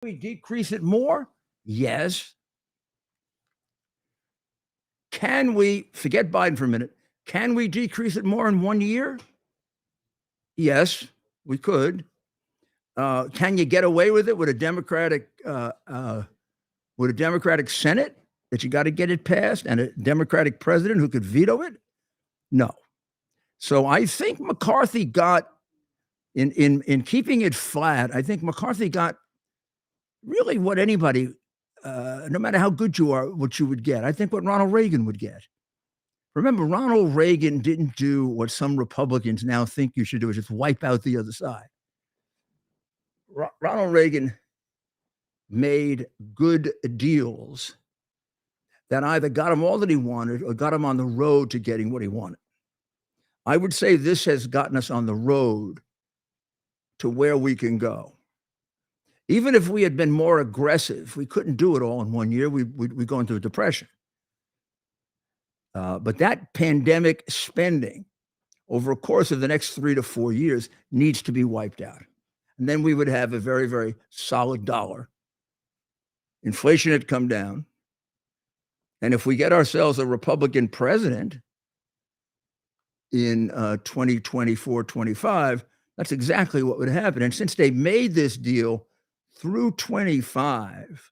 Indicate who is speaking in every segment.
Speaker 1: we decrease it more? Yes. Can we, forget Biden for a minute, can we decrease it more in 1 year? Yes, we could. Can you get away with it with a Democratic Senate that you got to get it passed and a Democratic president who could veto it? No. So I think McCarthy got in keeping it flat. I think McCarthy got really what anybody, no matter how good you are, what you would get. I think what Ronald Reagan would get. Remember, Ronald Reagan didn't do what some Republicans now think you should do, is just wipe out the other side. Ronald Reagan made good deals that either got him all that he wanted or got him on the road to getting what he wanted. I would say this has gotten us on the road to where we can go. Even if we had been more aggressive, we couldn't do it all in 1 year. We'd go into a depression. But that pandemic spending over a course of the next 3 to 4 years needs to be wiped out. And then we would have a very, very solid dollar. Inflation had come down. And if we get ourselves a Republican president in 2024, 25, that's exactly what would happen. And since they made this deal through 25,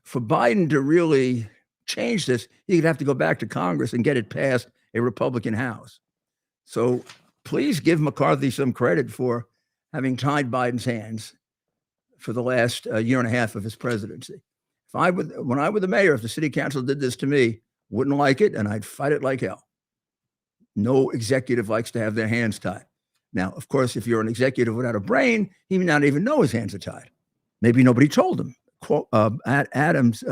Speaker 1: for Biden to really change this, he'd have to go back to Congress and get it past a Republican House. So please give McCarthy some credit for having tied Biden's hands for the last year and a half of his presidency. When I were the mayor, if the city council did this to me, wouldn't like it, and I'd fight it like hell. No executive likes to have their hands tied. Now, of course, if you're an executive without a brain, he may not even know his hands are tied. Maybe nobody told him. Adams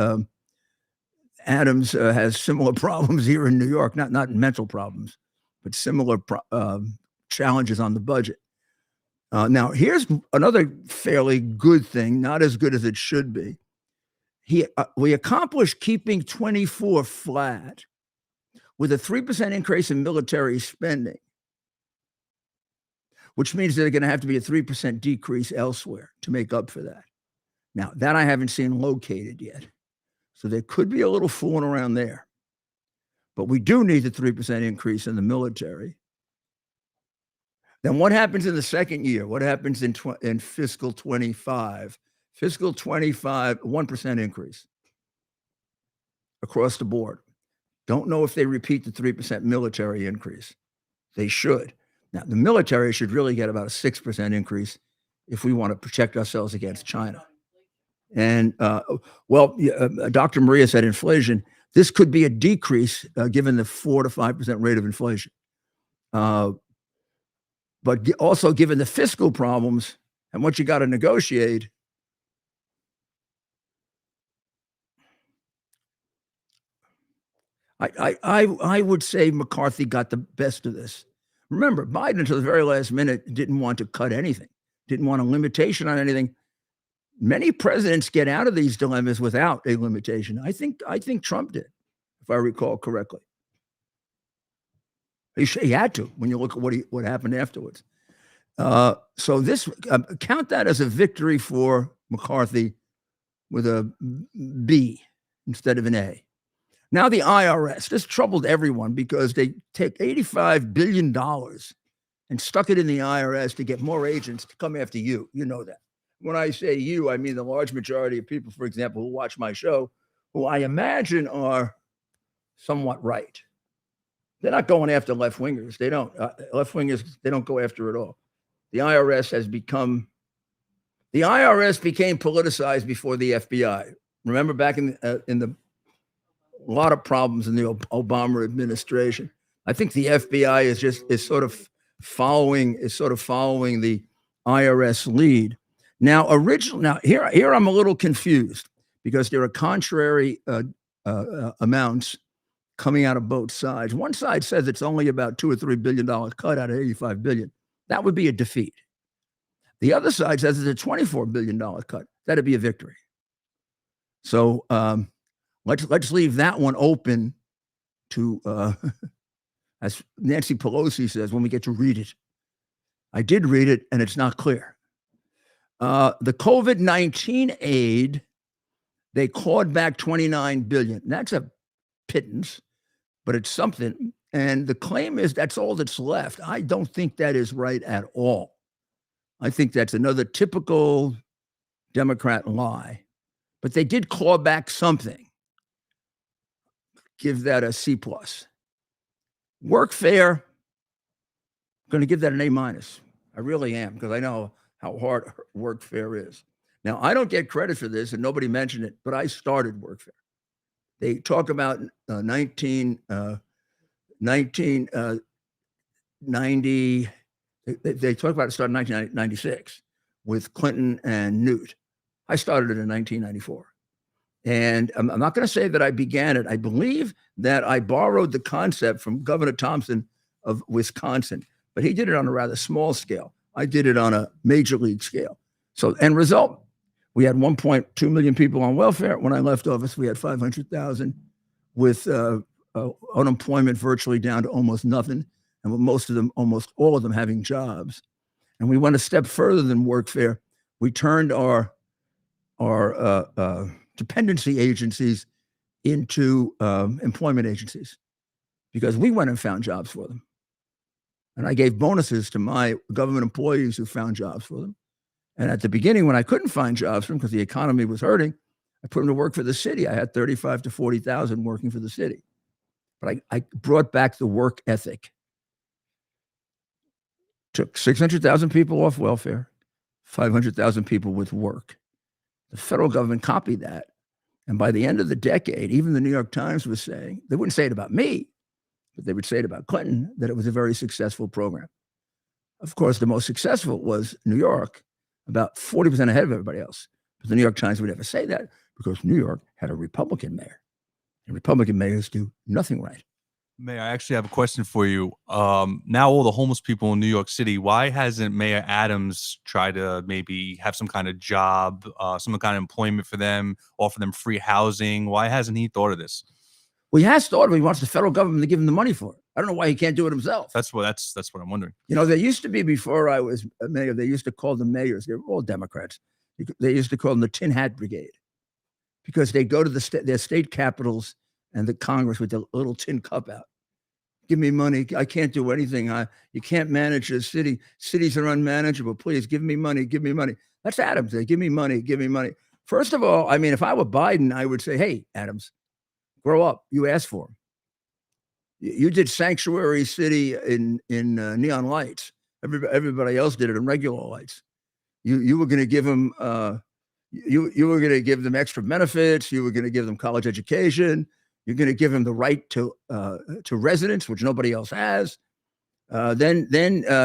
Speaker 1: has similar problems here in New York, not mental problems, but similar challenges on the budget. Now, here's another fairly good thing, not as good as it should be. We accomplished keeping 24 flat with a 3% increase in military spending, which means there's going to have to be a 3% decrease elsewhere to make up for that. Now, that I haven't seen located yet. So there could be a little fooling around there. But we do need the 3% increase in the military. Then what happens in the second year? What happens in fiscal 25? Fiscal 25, 1% increase across the board. Don't know if they repeat the 3% military increase. They should. Now, the military should really get about a 6% increase if we want to protect ourselves against China. And, Dr. Maria said inflation. This could be a decrease given the 4 to 5% rate of inflation. But also given the fiscal problems and what you got to negotiate, I would say McCarthy got the best of this. Remember, Biden until the very last minute didn't want to cut anything, didn't want a limitation on anything. Many presidents get out of these dilemmas without a limitation. I think Trump did, if I recall correctly. He had to when you look at what happened afterwards. So this count that as a victory for McCarthy with a B instead of an A. Now the IRS, this troubled everyone because they take $85 billion and stuck it in the IRS to get more agents to come after you. You know that. When I say you, I mean the large majority of people, for example, who watch my show, who I imagine are somewhat right. They're not going after left-wingers. They don't. Left-wingers, they don't go after it all. The IRS became politicized before the FBI. Remember back in the a lot of problems in the Obama administration. I think the FBI is sort of following the IRS lead. Now here I'm a little confused because there are contrary amounts coming out of both sides. One side says it's only about $2 or $3 billion cut out of $85 billion. That would be a defeat. The other side says it's a $24 billion cut. That'd be a victory. So let's leave that one open to, as Nancy Pelosi says, when we get to read it. I did read it, and it's not clear. The COVID-19 aid, they clawed back $29 billion. That's a pittance, but it's something. And the claim is that's all that's left. I don't think that is right at all. I think that's another typical Democrat lie. But they did claw back something. Give that a C+. Workfare, I'm going to give that an A-. I really am, because I know how hard Workfare is. Now, I don't get credit for this, and nobody mentioned it, but I started Workfare. They talk about 1990. They talk about it started in 1996 with Clinton and Newt. I started it in 1994. And I'm not going to say that I began it. I believe that I borrowed the concept from Governor Thompson of Wisconsin, but he did it on a rather small scale. I did it on a major league scale. So, end result, we had 1.2 million people on welfare. When I left office, we had 500,000 with unemployment virtually down to almost nothing, and with almost all of them having jobs. And we went a step further than Workfare. We turned our dependency agencies into employment agencies, because we went and found jobs for them. And I gave bonuses to my government employees who found jobs for them. And at the beginning, when I couldn't find jobs for them because the economy was hurting, I put them to work for the city. I had 35 to 40,000 working for the city. But I brought back the work ethic. Took 600,000 people off welfare, 500,000 people with work. The federal government copied that. And by the end of the decade, even the New York Times was saying, they wouldn't say it about me, but they would say it about Clinton, that it was a very successful program. Of course, the most successful was New York, about 40% ahead of everybody else. But the New York Times would never say that, because New York had a Republican mayor. And Republican mayors do nothing right.
Speaker 2: Mayor, I actually have a question for you. Now all the homeless people in New York City, why hasn't Mayor Adams tried to maybe have some kind of job, some kind of employment for them, offer them free housing? Why hasn't he thought of this?
Speaker 1: Well, he has thought of it. He wants the federal government to give him the money for it. I don't know why he can't do it himself.
Speaker 2: That's what I'm wondering.
Speaker 1: You know, there used to be, before I was a mayor, they used to call them mayors. They were all Democrats. They used to call them the Tin Hat Brigade, because they go to their state capitals and the Congress with the little tin cup out. Give me money. I can't do anything. You can't manage a city. Cities are unmanageable. Please give me money. Give me money. That's Adams. They give me money. Give me money. First of all, I mean, if I were Biden, I would say, hey, Adams, grow up. You asked for him. You did Sanctuary City in neon lights. Everybody else did it in regular lights. You were going to give them you were going to give them extra benefits. You were going to give them college education. You're going to give them the right to residence, which nobody else has. Then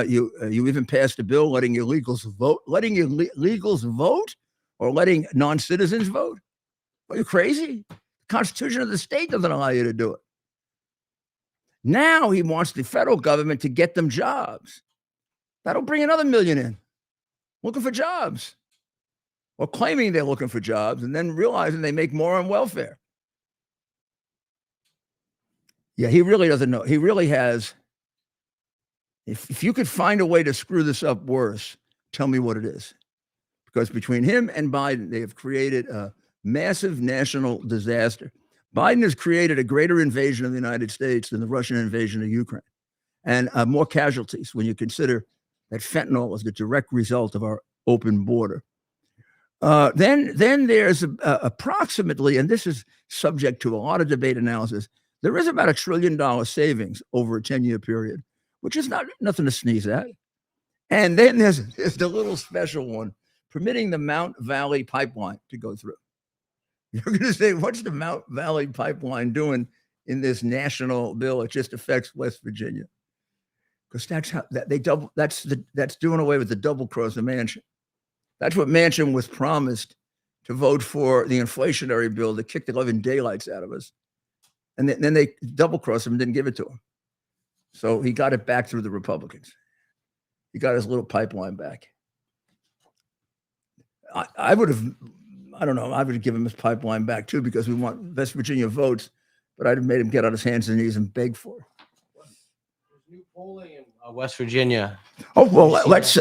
Speaker 1: you even passed a bill letting illegals vote. Letting illegals vote, or letting non-citizens vote? Are you crazy? The Constitution of the state doesn't allow you to do it. Now he wants the federal government to get them jobs. That'll bring another million in, looking for jobs, or claiming they're looking for jobs, and then realizing they make more on welfare. Yeah, he really doesn't know. He really has. If you could find a way to screw this up worse, tell me what it is. Because between him and Biden, they have created a massive national disaster. Biden has created a greater invasion of the United States than the Russian invasion of Ukraine, and more casualties when you consider that fentanyl is the direct result of our open border. Then there's approximately, and this is subject to a lot of debate analysis, there is about $1 trillion savings over a 10-year period, which is nothing to sneeze at. And then there's the little special one, permitting the Mount Valley Pipeline to go through. You're going to say, what's the Mount Valley Pipeline doing in this national bill? It just affects West Virginia. Because that's how that's doing away with the double cross of Manchin. That's what Manchin was promised to vote for, the inflationary bill that kicked the living daylights out of us. And then they double-crossed him and didn't give it to him. So he got it back through the Republicans. He got his little pipeline back. I would have given him his pipeline back too, because we want West Virginia votes, but I'd have made him get on his hands and knees and beg for it.
Speaker 3: There's new polling in West Virginia.
Speaker 1: Oh, well, let's,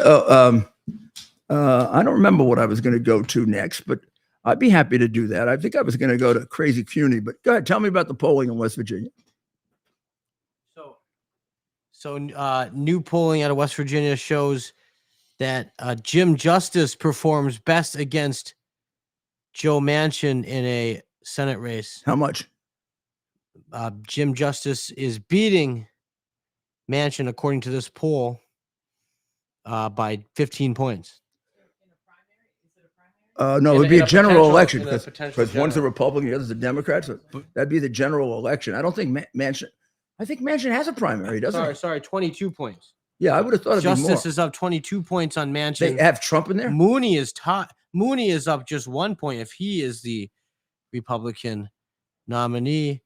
Speaker 1: I don't remember what I was going to go to next, but I'd be happy to do that. I think I was going to go to crazy CUNY, but go ahead. Tell me about the polling in West Virginia.
Speaker 3: So new polling out of West Virginia shows that Jim Justice performs best against Joe Manchin in a Senate race.
Speaker 1: How much?
Speaker 3: Jim Justice is beating Manchin, according to this poll, by 15 points.
Speaker 1: No, it would be a general election
Speaker 3: in a
Speaker 1: because one's a Republican, the other's a Democrat. So that'd be the general election. I don't think Manchin. I think Manchin has a primary, doesn't he?
Speaker 3: Sorry, 22 points.
Speaker 1: Yeah, I would have thought it'd be more.
Speaker 3: Justice is up 22 points on Manchin.
Speaker 1: They have Trump in there.
Speaker 3: Mooney is Mooney is up just 1 point if he is the Republican nominee.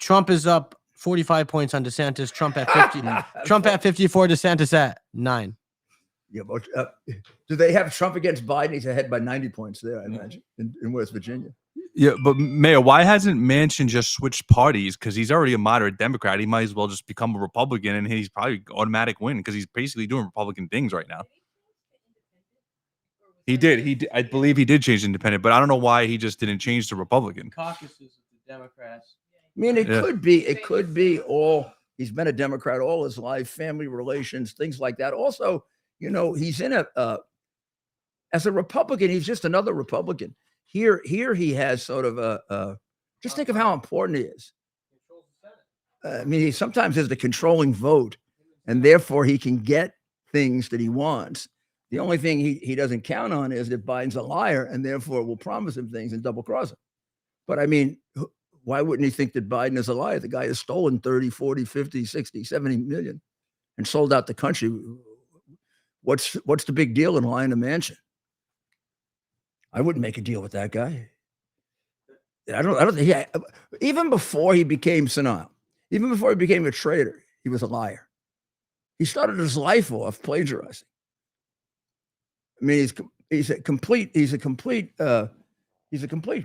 Speaker 3: Trump is up 45 points on DeSantis. Trump at 50. Trump at 54. DeSantis at 9.
Speaker 1: Yeah, but do they have Trump against Biden? He's ahead by 90 points there, I imagine, in West Virginia.
Speaker 2: Yeah, but Mayor, why hasn't Manchin just switched parties? Because he's already a moderate Democrat. He might as well just become a Republican, and he's probably automatic win because he's basically doing Republican things right now. He did. I believe he did change independent, but I don't know why he just didn't change to Republican.
Speaker 3: Caucuses of the Democrats.
Speaker 1: I mean, it could be. It could be all. He's been a Democrat all his life. Family relations, things like that. Also, you know, he's in as a Republican. He's just another Republican. Here he has sort of just think of how important he is. I mean, he sometimes has the controlling vote, and therefore he can get things that he wants. The only thing he doesn't count on is that Biden's a liar, and therefore will promise him things and double cross him. But I mean, why wouldn't he think that Biden is a liar? The guy has stolen 30, 40, 50, 60, 70 million and sold out the country. What's the big deal in lying to Manchin? I wouldn't make a deal with that guy. I don't think even before he became senile, even before he became a traitor, he was a liar. He started his life off plagiarizing. I mean, he's a complete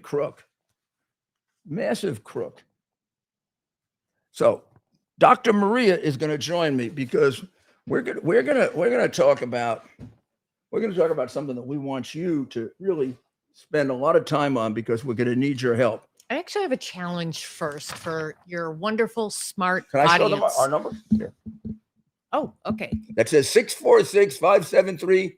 Speaker 1: crook, massive crook. So Dr. Maria is going to join me because we're gonna talk about something that we want you to really spend a lot of time on because we're going to need your help.
Speaker 4: I actually have a challenge first for your wonderful, smart
Speaker 1: Can I show
Speaker 4: audience.
Speaker 1: them our number? Here.
Speaker 4: Oh, okay.
Speaker 1: That says 646-573-5177.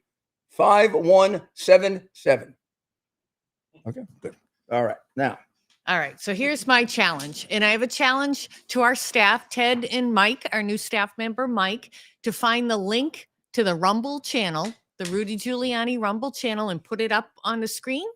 Speaker 1: Okay, good. All right. Now.
Speaker 4: All right. So here's my challenge. And I have a challenge to our staff, Ted and Mike, our new staff member, Mike, to find the link to the Rumble channel, the Rudy Giuliani Rumble channel, and put it up on the screen.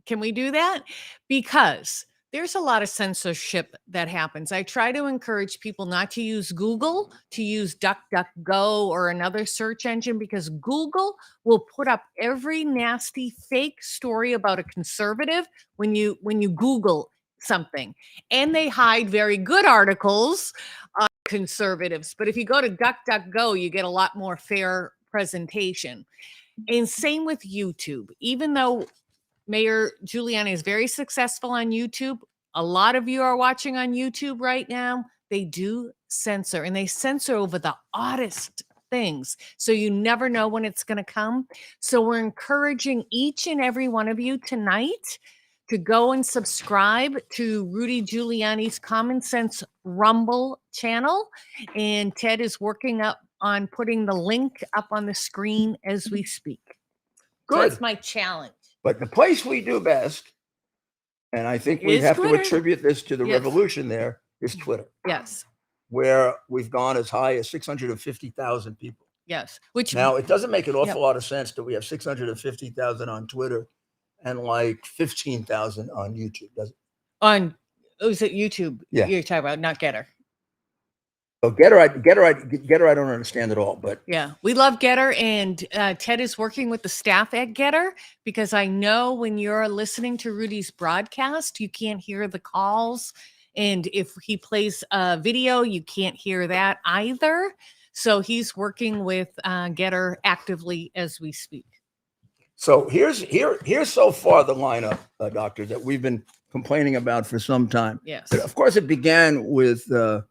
Speaker 4: Can we do that? Because there's a lot of censorship that happens. I try to encourage people not to use Google, to use DuckDuckGo or another search engine, because Google will put up every nasty fake story about a conservative when you Google something. And they hide very good articles on conservatives. But if you go to DuckDuckGo, you get a lot more fair presentation. And same with YouTube. Even though Mayor Giuliani is very successful on YouTube, a lot of you are watching on YouTube right now. They do censor, and they censor over the oddest things. So you never know when it's going to come. So we're encouraging each and every one of you tonight to go and subscribe to Rudy Giuliani's Common Sense Rumble channel. And Ted is working on putting the link up on the screen as we speak.
Speaker 1: Good.
Speaker 4: So that's my challenge.
Speaker 1: But the place we do best, and I think we
Speaker 4: Is
Speaker 1: have
Speaker 4: Twitter.
Speaker 1: to attribute this to the
Speaker 4: Yes.
Speaker 1: revolution there, is Twitter,
Speaker 4: Yes.
Speaker 1: where we've gone as high as 650,000 people.
Speaker 4: Yes. Which
Speaker 1: Now, it doesn't make an awful
Speaker 4: Yep.
Speaker 1: lot of sense that we have 650,000 on Twitter and like 15,000 on YouTube, does it?
Speaker 4: was it YouTube?
Speaker 1: Yeah.
Speaker 4: You're talking about, not Getter.
Speaker 1: So Getter, I don't understand at all, but
Speaker 4: Yeah, we love Getter, and Ted is working with the staff at Getter, because I know when you're listening to Rudy's broadcast, you can't hear the calls. And if he plays a video, you can't hear that either. So he's working with Getter actively as we speak.
Speaker 1: so here's so far the lineup, Doctor, that we've been complaining about for some time.
Speaker 4: Yes.
Speaker 1: But of course, it began with Bud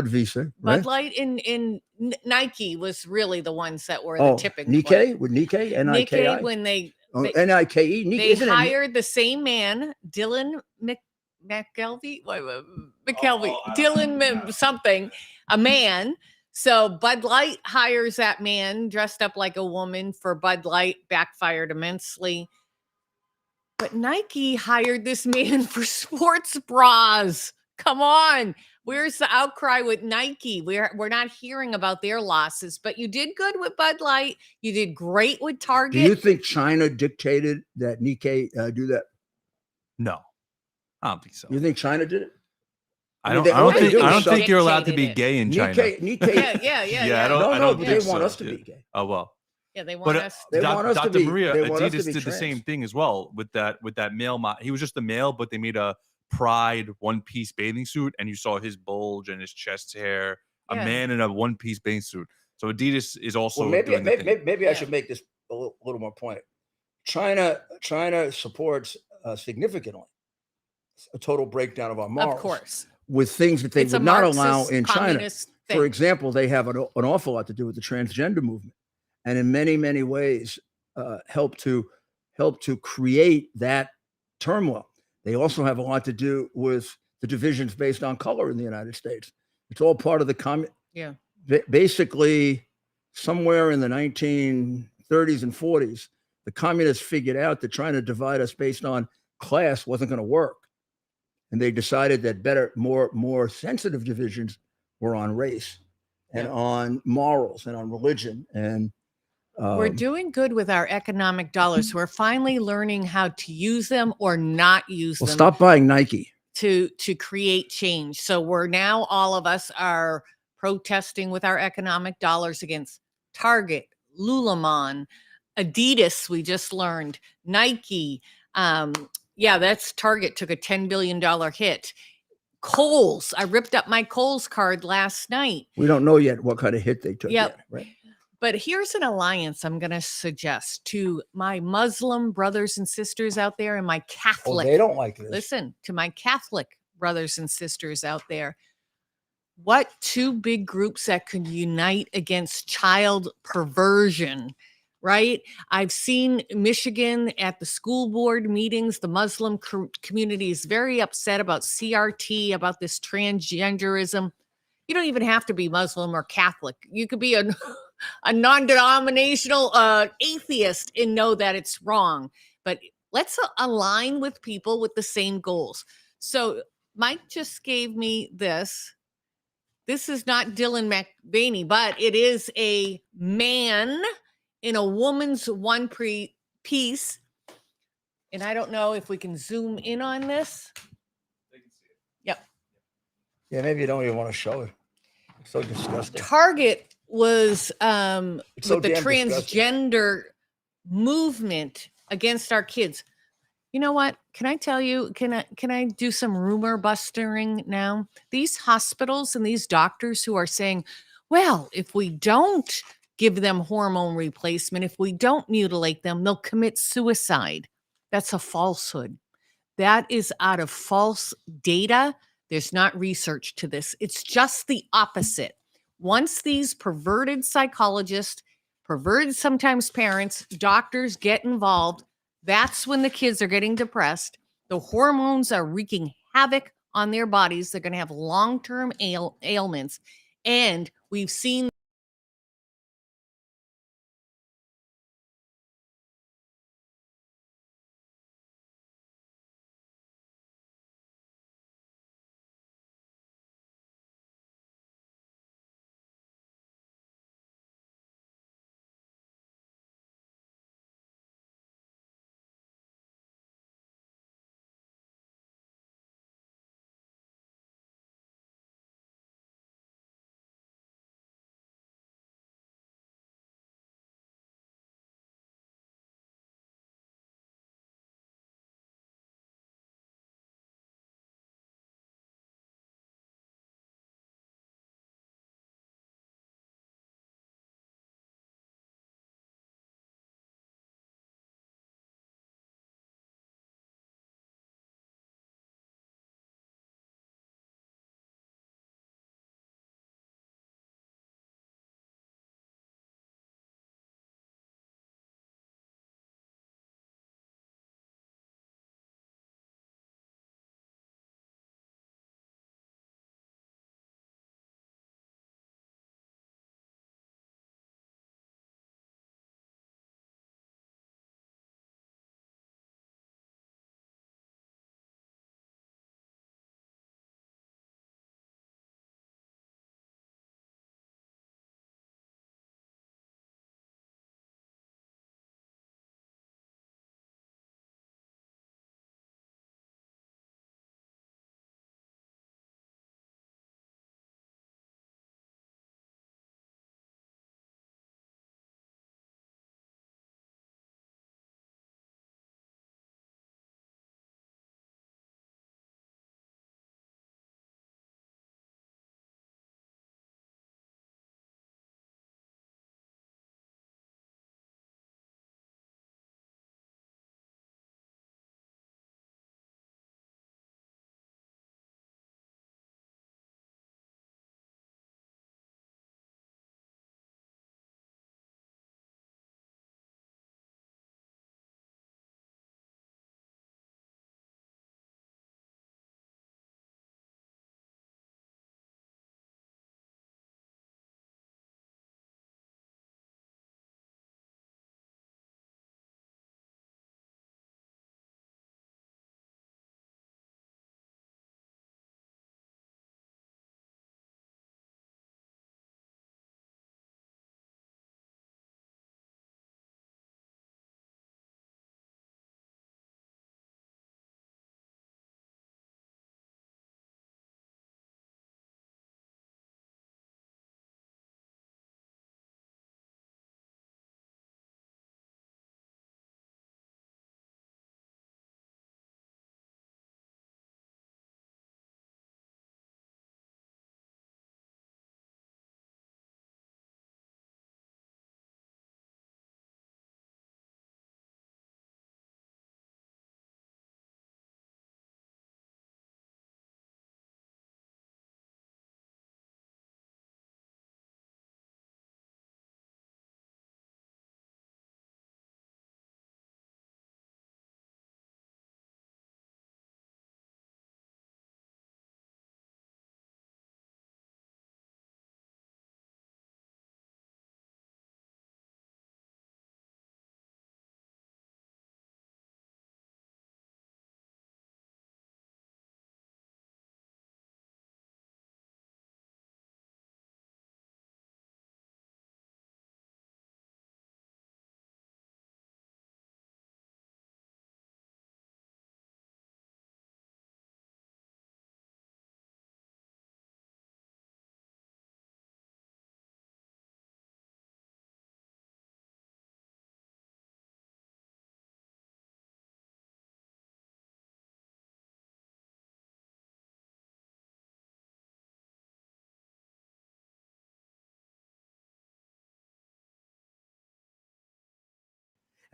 Speaker 1: Visa, right?
Speaker 4: Bud Light in Nike was really the ones that were the tipping point.
Speaker 1: Nikkei with Nikkei, N-I-K-I?
Speaker 4: Nikkei, when they
Speaker 1: Nike.
Speaker 4: they
Speaker 1: Isn't it?
Speaker 4: hired the same man, Dylan McKelvey, McKelvey, something, a man. So Bud Light hires that man dressed up like a woman for Bud Light, backfired immensely. But Nike hired this man for sports bras. Come on. Where's the outcry with Nike? We're not hearing about their losses, but you did good with Bud Light. You did great with Target.
Speaker 1: Do you think China dictated that Nikkei do that?
Speaker 2: No, I don't think so.
Speaker 1: You think China did it?
Speaker 2: I
Speaker 1: mean,
Speaker 2: don't
Speaker 1: they do
Speaker 2: I don't
Speaker 1: something.
Speaker 2: think you're allowed to be
Speaker 4: Dictated
Speaker 2: gay in China.
Speaker 1: Nikkei.
Speaker 4: Yeah.
Speaker 2: I don't
Speaker 1: No, but they
Speaker 2: think
Speaker 1: want
Speaker 2: so.
Speaker 1: us to be gay.
Speaker 2: Oh well.
Speaker 4: Yeah, they want
Speaker 2: But
Speaker 4: us.
Speaker 1: They want us to
Speaker 2: Dr.
Speaker 1: be-
Speaker 2: Maria,
Speaker 1: they want us to
Speaker 2: Adidas
Speaker 1: be
Speaker 2: did the same
Speaker 1: trans.
Speaker 2: thing as well with that male. He was just a male, but they made a pride one-piece bathing suit, and you saw his bulge and his chest hair. A
Speaker 4: Yeah.
Speaker 2: man in a one-piece bathing suit. So Adidas is also
Speaker 1: Well,
Speaker 2: doing the thing.
Speaker 1: maybe I
Speaker 4: Yeah.
Speaker 1: should make this a little more point. China supports significantly a total breakdown of our morals.
Speaker 4: Of course.
Speaker 1: With things that they
Speaker 4: It's a
Speaker 1: would not allow
Speaker 4: Marxist,
Speaker 1: in China.
Speaker 4: communist thing.
Speaker 1: For example, they have an awful lot to do with the transgender movement, and in many ways help to create that turmoil. They also have a lot to do with the divisions based on color in the United States. It's all part of the
Speaker 4: Yeah.
Speaker 1: Basically, somewhere in the 1930s and 40s, the communists figured out that trying to divide us based on class wasn't going to work. And they decided that more sensitive divisions were on race and on morals and on religion. And
Speaker 4: We're doing good with our economic dollars. We're finally learning how to use them or not use
Speaker 1: well,
Speaker 4: them
Speaker 1: stop buying Nike.
Speaker 4: to create change. So we're now, all of us are protesting with our economic dollars against Target, Lululemon, Adidas. We just learned Nike. Yeah, that's Target took a $10 billion hit. Kohl's. I ripped up my Kohl's card last night.
Speaker 1: We don't know yet what kind of hit they took.
Speaker 4: Yep.
Speaker 1: Yet, right?
Speaker 4: But here's an alliance I'm going to suggest to my Muslim brothers and sisters out there and my
Speaker 1: Oh,
Speaker 4: Catholic.
Speaker 1: they don't like this.
Speaker 4: Listen, to my Catholic brothers and sisters out there. What two big groups that could unite against child perversion, right? I've seen Michigan at the school board meetings. The Muslim community is very upset about CRT, about this transgenderism. You don't even have to be Muslim or Catholic. You could be a non-denominational atheist and know that it's wrong. But let's align with people with the same goals. So Mike just gave me this. This is not Dylan McVaney, but it is a man in a woman's one piece. And I don't know if we can zoom in on this. Yep.
Speaker 1: Yeah, maybe you don't even want to show it. It's so disgusting.
Speaker 4: Target was
Speaker 1: It's so
Speaker 4: with the
Speaker 1: damn disgusting.
Speaker 4: transgender movement against our kids. You know what? Can I tell you, can I do some rumor bustering now? These hospitals and these doctors who are saying, well, if we don't give them hormone replacement, if we don't mutilate them, they'll commit suicide. That's a falsehood. That is out of false data. There's not research to this. It's just the opposite. Once these perverted psychologists, perverted sometimes parents, doctors get involved, that's when the kids are getting depressed. The hormones are wreaking havoc on their bodies. They're going to have long-term ailments. And we've seen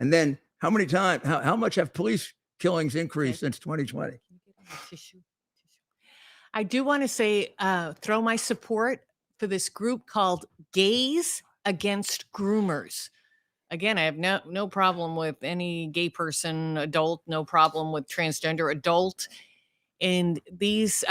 Speaker 1: And then how much have police killings increased since 2020?
Speaker 4: I do want to say, throw my support for this group called Gays Against Groomers. Again, I have no problem with any gay person, adult, no problem with transgender adult. And this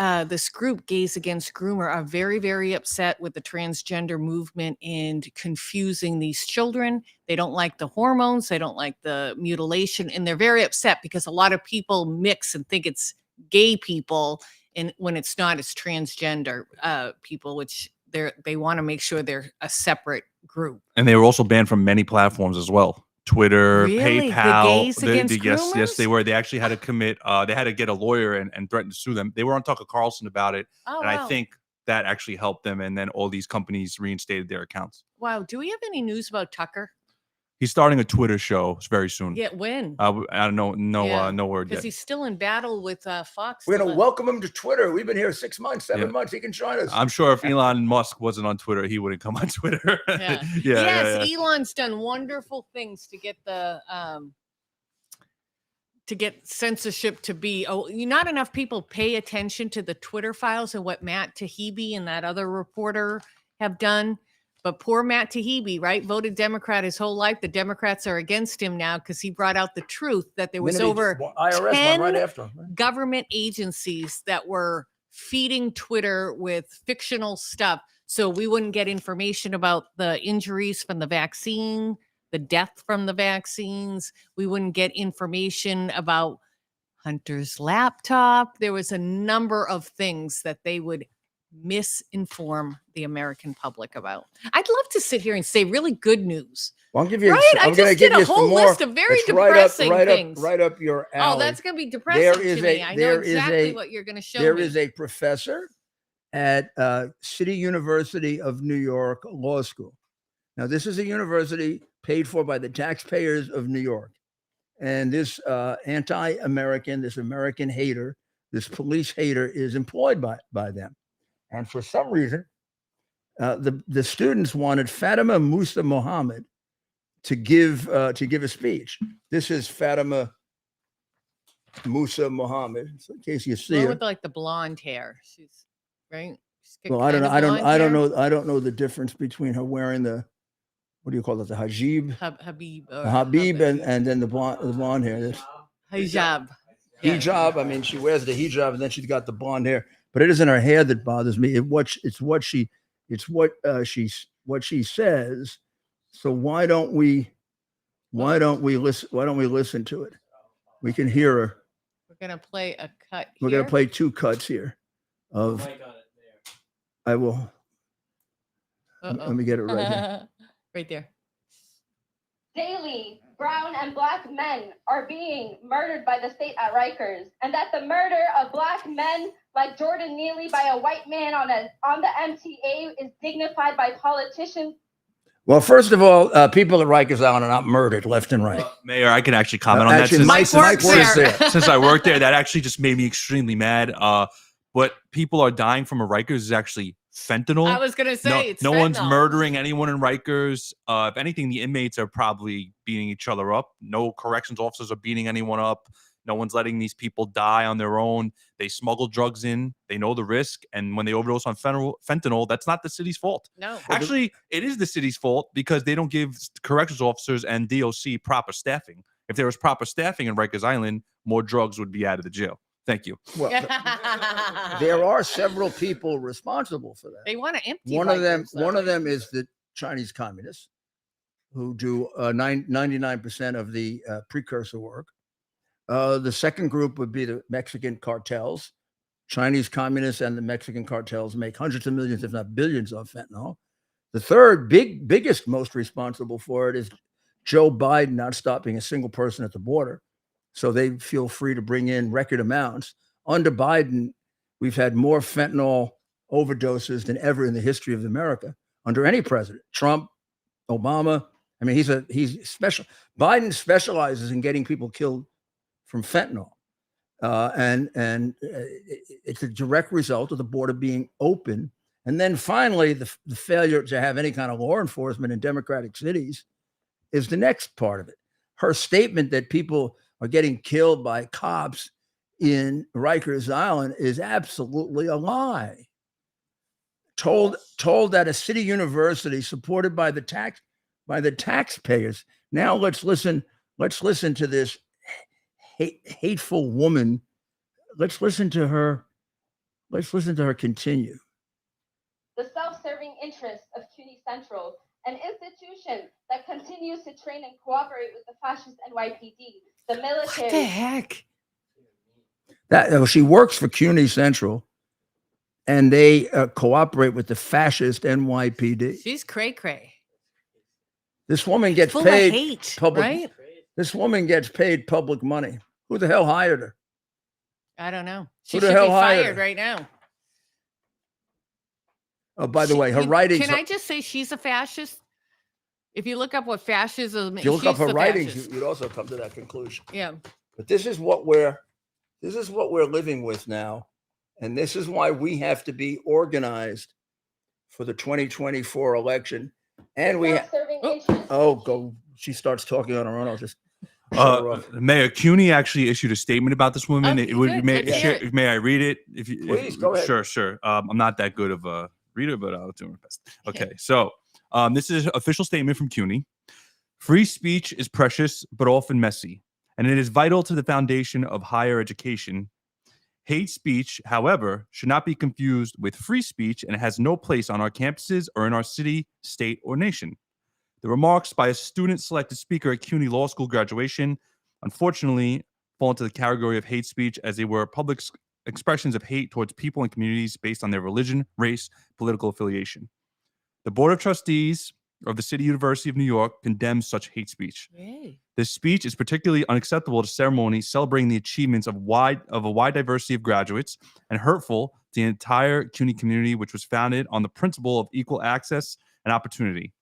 Speaker 4: group, Gays Against Groomer, are very, very upset with the transgender movement and confusing these children. They don't like the hormones. They don't like the mutilation. And they're very upset because a lot of people mix and think it's gay people. And when it's not, it's transgender people, which they want to make sure they're a separate group.
Speaker 2: And they were also banned from many platforms as well. Twitter,
Speaker 4: Really?
Speaker 2: PayPal.
Speaker 4: The Gays Against
Speaker 2: yes,
Speaker 4: Groomers?
Speaker 2: they were. They actually had to commit. They had to get a lawyer and threaten to sue them. They were on Tucker Carlson about it,
Speaker 4: Oh,
Speaker 2: and
Speaker 4: wow.
Speaker 2: I think that actually helped them. And then all these companies reinstated their accounts.
Speaker 4: Wow. Do we have any news about Tucker?
Speaker 2: He's starting a Twitter show very soon.
Speaker 4: Yeah, when?
Speaker 2: I don't know.
Speaker 4: Yeah,
Speaker 2: No word
Speaker 4: Because
Speaker 2: yet.
Speaker 4: he's still in battle with Fox.
Speaker 1: We're going
Speaker 4: still.
Speaker 1: to welcome him to Twitter. We've been here 6 months, 7 months. He can join us.
Speaker 2: I'm sure if Elon Musk wasn't on Twitter, he wouldn't come on Twitter.
Speaker 4: Yeah.
Speaker 2: yeah.
Speaker 4: Elon's done wonderful things to get the censorship to be. Not enough people pay attention to the Twitter files and what Matt Taibbi and that other reporter have done. But poor Matt Taibbi, right? Voted Democrat his whole life. The Democrats are against him now because he brought out the truth that there was over
Speaker 1: IRS
Speaker 4: 10
Speaker 1: one right after him. Right?
Speaker 4: government agencies that were feeding Twitter with fictional stuff. So we wouldn't get information about the injuries from the vaccine, the death from the vaccines. We wouldn't get information about Hunter's laptop. There was a number of things that they would misinform the American public about. I'd love to sit here and say really good news.
Speaker 1: Well, I'll give you.
Speaker 4: Right?
Speaker 1: I'm
Speaker 4: I
Speaker 1: gonna
Speaker 4: just
Speaker 1: give
Speaker 4: did a
Speaker 1: you some
Speaker 4: whole
Speaker 1: more.
Speaker 4: list of very
Speaker 1: It's
Speaker 4: depressing
Speaker 1: right
Speaker 4: things.
Speaker 1: Right up your alley.
Speaker 4: Oh, that's going to be depressing
Speaker 1: There
Speaker 4: to
Speaker 1: is
Speaker 4: me. I know
Speaker 1: there is
Speaker 4: exactly what you're going to show
Speaker 1: There
Speaker 4: me.
Speaker 1: is a professor at City University of New York Law School. Now, this is a university paid for by the taxpayers of New York. And this anti-American, this American hater, this police hater is employed by them. And for some reason, the students wanted Fatima Musa Mohammed to give a speech. This is Fatima Musa Mohammed. So in case you see
Speaker 4: One
Speaker 1: her.
Speaker 4: with like the blonde hair. She's right. She's got
Speaker 1: Well, I don't know.
Speaker 4: kinda blonde hair.
Speaker 1: I don't know the difference between her wearing the, what do you call it, the hijab,
Speaker 4: Habib.
Speaker 1: the Habib, and then the blonde hair. This
Speaker 4: Hijab. Yeah.
Speaker 1: hijab. I mean, she wears the hijab, and then she's got the blonde hair. But it isn't her hair that bothers me. It's what she says. So why don't we listen to it? We can hear her.
Speaker 4: We're gonna play a cut.
Speaker 1: We're
Speaker 4: here.
Speaker 1: gonna play two cuts here. Of I will. Let me get it right here.
Speaker 4: Right there.
Speaker 5: Daily, brown and black men are being murdered by the state at Rikers, and that the murder of black men like Jordan Neely by a white man on the MTA is dignified by politicians.
Speaker 1: Well, first of all, people at Rikers Island are not murdered left and right.
Speaker 2: Mayor, I can actually comment on that.
Speaker 1: Actually,
Speaker 2: Since,
Speaker 4: Mike works there.
Speaker 2: since I worked there, that actually just made me extremely mad. What people are dying from at Rikers is actually fentanyl.
Speaker 4: I was gonna say it's
Speaker 2: no one's
Speaker 4: fentanyl.
Speaker 2: murdering anyone in Rikers. If anything, the inmates are probably beating each other up. No corrections officers are beating anyone up. No one's letting these people die on their own. They smuggle drugs in. They know the risk. And when they overdose on fentanyl, that's not the city's fault.
Speaker 4: No.
Speaker 2: Actually, it is the city's fault because they don't give corrections officers and DOC proper staffing. If there was proper staffing in Rikers Island, more drugs would be out of the jail. Thank you.
Speaker 1: Well, there are several people responsible for that.
Speaker 4: They want to empty.
Speaker 1: One of them
Speaker 4: Rikers, though.
Speaker 1: is the Chinese communists, who do 99% of the precursor work. The second group would be the Mexican cartels. Chinese communists and the Mexican cartels make hundreds of millions, if not billions, of fentanyl. The third, biggest, most responsible for it is Joe Biden not stopping a single person at the border. So they feel free to bring in record amounts. Under Biden, we've had more fentanyl overdoses than ever in the history of America, under any president. Trump, Obama. I mean, he's special. Biden specializes in getting people killed from fentanyl. And it's a direct result of the border being open. And then finally, the failure to have any kind of law enforcement in democratic cities is the next part of it. her statement that people are getting killed by cops in Rikers Island is absolutely a lie. Told at a city university supported by the taxpayers. Now let's listen to this hateful woman. Let's listen to her continue.
Speaker 5: The self-serving interests of CUNY Central, an institution that continues to train and cooperate with the fascist NYPD, the military.
Speaker 4: What the heck?
Speaker 1: She works for CUNY Central, and they cooperate with the fascist NYPD.
Speaker 4: She's cray cray.
Speaker 1: This woman gets
Speaker 4: Full
Speaker 1: paid
Speaker 4: of hate,
Speaker 1: public.
Speaker 4: right?
Speaker 1: This woman gets paid public money. Who the hell hired her?
Speaker 4: I don't know. She
Speaker 1: Who the
Speaker 4: should
Speaker 1: hell
Speaker 4: be
Speaker 1: hired
Speaker 4: fired
Speaker 1: her?
Speaker 4: right now.
Speaker 1: Oh, by the way, her writings.
Speaker 4: Can I just say she's a fascist? If you look up what fascism
Speaker 1: If
Speaker 4: is,
Speaker 1: you look up
Speaker 4: she's
Speaker 1: her
Speaker 4: the
Speaker 1: writings,
Speaker 4: fascist.
Speaker 1: you'd also come to that conclusion.
Speaker 4: Yeah.
Speaker 1: But this is what we're living with now, and this is why we have to be organized for the 2024 election. And we
Speaker 5: Self-serving interests.
Speaker 1: go. She starts talking on her own. I'll just shut her off.
Speaker 2: Mayor CUNY actually issued a statement about this woman.
Speaker 4: Okay,
Speaker 2: It would
Speaker 4: good.
Speaker 2: may,
Speaker 4: Good to hear it.
Speaker 2: may I read it?
Speaker 1: Please, go ahead.
Speaker 2: Sure. I'm not that good of a reader, but I'll do my best. Okay, so this is an official statement from CUNY. Free speech is precious, but often messy, and it is vital to the foundation of higher education. Hate speech, however, should not be confused with free speech, and it has no place on our campuses or in our city, state, or nation. The remarks by a student-selected speaker at CUNY Law School graduation, unfortunately, fall into the category of hate speech, as they were public expressions of hate towards people and communities based on their religion, race, political affiliation. The Board of Trustees of the City University of New York condemns such hate speech.
Speaker 4: Yay.
Speaker 2: This speech is particularly unacceptable to ceremonies celebrating the achievements of a wide diversity of graduates, and hurtful to the entire CUNY community, which was founded on the principle of equal access and opportunity.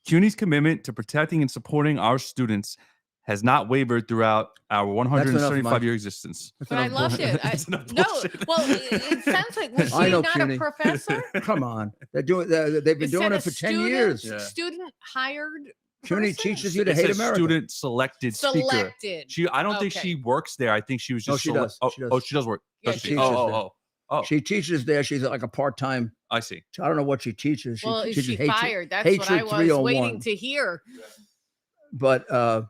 Speaker 2: CUNY's commitment to protecting and supporting our students has not wavered throughout our 175-year existence.
Speaker 4: But I loved it.
Speaker 2: That's enough
Speaker 4: No,
Speaker 2: bullshit.
Speaker 4: well, it sounds like, was
Speaker 1: I
Speaker 4: she
Speaker 1: know
Speaker 4: not
Speaker 1: CUNY.
Speaker 4: a professor?
Speaker 1: Come on, they've been doing it for 10 years.
Speaker 2: Yeah.
Speaker 4: Student hired.
Speaker 1: CUNY
Speaker 4: person?
Speaker 1: teaches you to
Speaker 2: It's
Speaker 1: hate
Speaker 2: a
Speaker 1: America.
Speaker 2: student-selected speaker.
Speaker 4: Selected.
Speaker 2: I don't think
Speaker 4: Okay.
Speaker 2: she works there. I think she was
Speaker 1: No,
Speaker 2: just.
Speaker 1: she does.
Speaker 2: Oh,
Speaker 1: She does.
Speaker 2: oh, she does work.
Speaker 4: Yeah,
Speaker 2: Does
Speaker 4: she
Speaker 2: she?
Speaker 1: teaches there.
Speaker 2: Oh.
Speaker 1: She teaches there. She's like a part-time.
Speaker 2: I see.
Speaker 1: I don't know what she teaches. She
Speaker 4: Well, is
Speaker 1: teaches
Speaker 4: she
Speaker 1: hatred-
Speaker 4: fired? That's what I
Speaker 1: Hatred
Speaker 4: was
Speaker 1: 301.
Speaker 4: waiting to hear.
Speaker 1: But that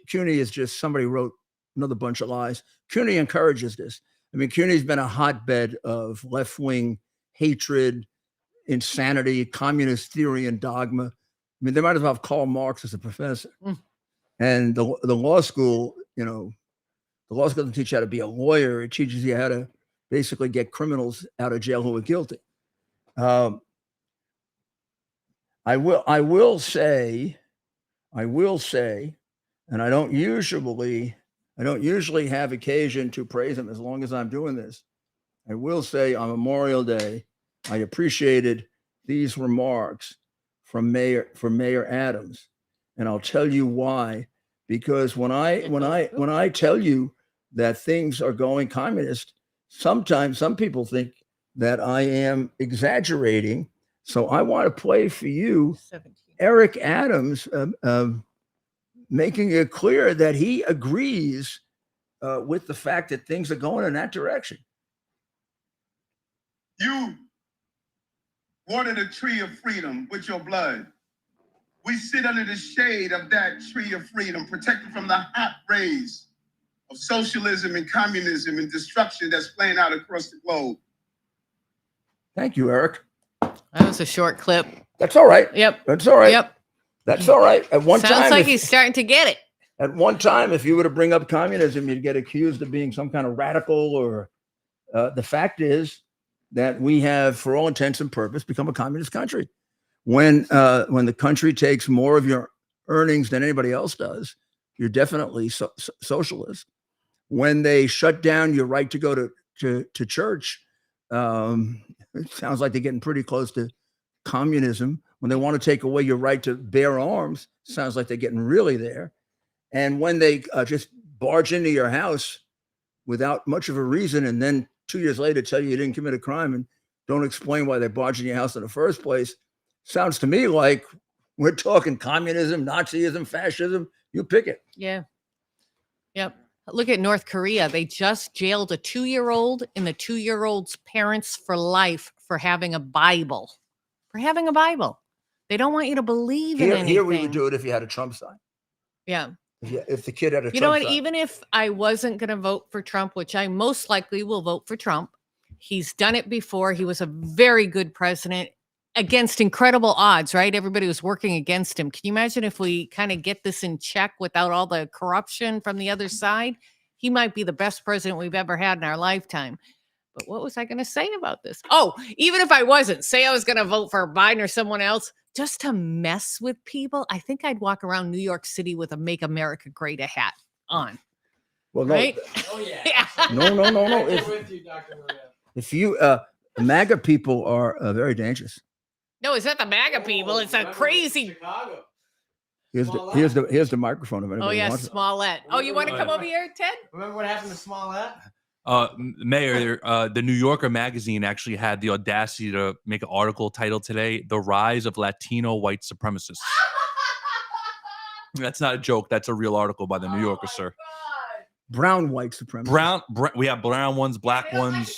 Speaker 1: CUNY is just, somebody wrote another bunch of lies. CUNY encourages this. I mean, CUNY's been a hotbed of left-wing hatred, insanity, communist theory, and dogma. I mean, they might as well have Karl Marx as a professor.
Speaker 4: Mm.
Speaker 1: And the law school, the law school doesn't teach you how to be a lawyer. It teaches you how to basically get criminals out of jail who are guilty. I will say, and I don't usually have occasion to praise him as long as I'm doing this. I will say on Memorial Day, I appreciated these remarks from Mayor Adams, and I'll tell you why. Because when I tell you that things are going communist, sometimes some people think that I am exaggerating. So I want to play for you
Speaker 4: 17.
Speaker 1: Eric Adams making it clear that he agrees with the fact that things are going in that direction.
Speaker 6: You watered a tree of freedom with your blood. We sit under the shade of that tree of freedom, protected from the hot rays of socialism and communism and destruction that's playing out across the globe.
Speaker 1: Thank you, Eric.
Speaker 4: That was a short clip.
Speaker 1: That's all right.
Speaker 4: Yep.
Speaker 1: That's all right.
Speaker 4: Yep.
Speaker 1: That's all right. At one
Speaker 4: Sounds
Speaker 1: time,
Speaker 4: like
Speaker 1: if-
Speaker 4: he's starting to get it.
Speaker 1: At one time, if you were to bring up communism, you'd get accused of being some kind of radical. Or the fact is that we have, for all intents and purposes, become a communist country. When the country takes more of your earnings than anybody else does, you're definitely socialist. When they shut down your right to go to church, it sounds like they're getting pretty close to communism. When they want to take away your right to bear arms, sounds like they're getting really there. And when they just barge into your house without much of a reason, and then 2 years later tell you didn't commit a crime and don't explain why they barged in your house in the first place, sounds to me like We're talking communism, Nazism, fascism. You pick it.
Speaker 4: Yeah. Yep. Look at North Korea. They just jailed a 2-year-old and the 2-year-old's parents for life for having a Bible. For having a Bible. They don't want you to believe in anything.
Speaker 1: Here we would do it if you had a Trump sign.
Speaker 4: Yeah.
Speaker 1: If the kid had a
Speaker 4: You know
Speaker 1: Trump
Speaker 4: what?
Speaker 1: sign.
Speaker 4: Even if I wasn't going to vote for Trump, which I most likely will vote for Trump, he's done it before. He was a very good president against incredible odds, right? Everybody was working against him. Can you imagine if we kind of get this in check without all the corruption from the other side? He might be the best president we've ever had in our lifetime. But what was I going to say about this? Oh, even if I wasn't, say I was going to vote for Biden or someone else, just to mess with people, I think I'd walk around New York City with a Make America Great a hat on.
Speaker 1: Well, no,
Speaker 4: Right?
Speaker 3: Oh yeah.
Speaker 4: Yeah.
Speaker 1: no.
Speaker 3: With you, Dr. Maria.
Speaker 1: If you, MAGA people are very dangerous.
Speaker 4: No, it's not the MAGA people. It's a crazy.
Speaker 3: Chicago.
Speaker 1: Here's the microphone. If
Speaker 4: Oh,
Speaker 1: anybody
Speaker 4: yeah,
Speaker 1: wants it.
Speaker 4: Smollett. Oh, you want to come over here, Ted?
Speaker 3: Remember what happened to Smollett?
Speaker 2: Mayor, the New Yorker magazine actually had the audacity to make an article titled today, "The Rise of Latino White Supremacists." That's not a joke. That's a real article by the New Yorker, sir.
Speaker 1: Brown white supremacy.
Speaker 2: We have brown ones, black ones,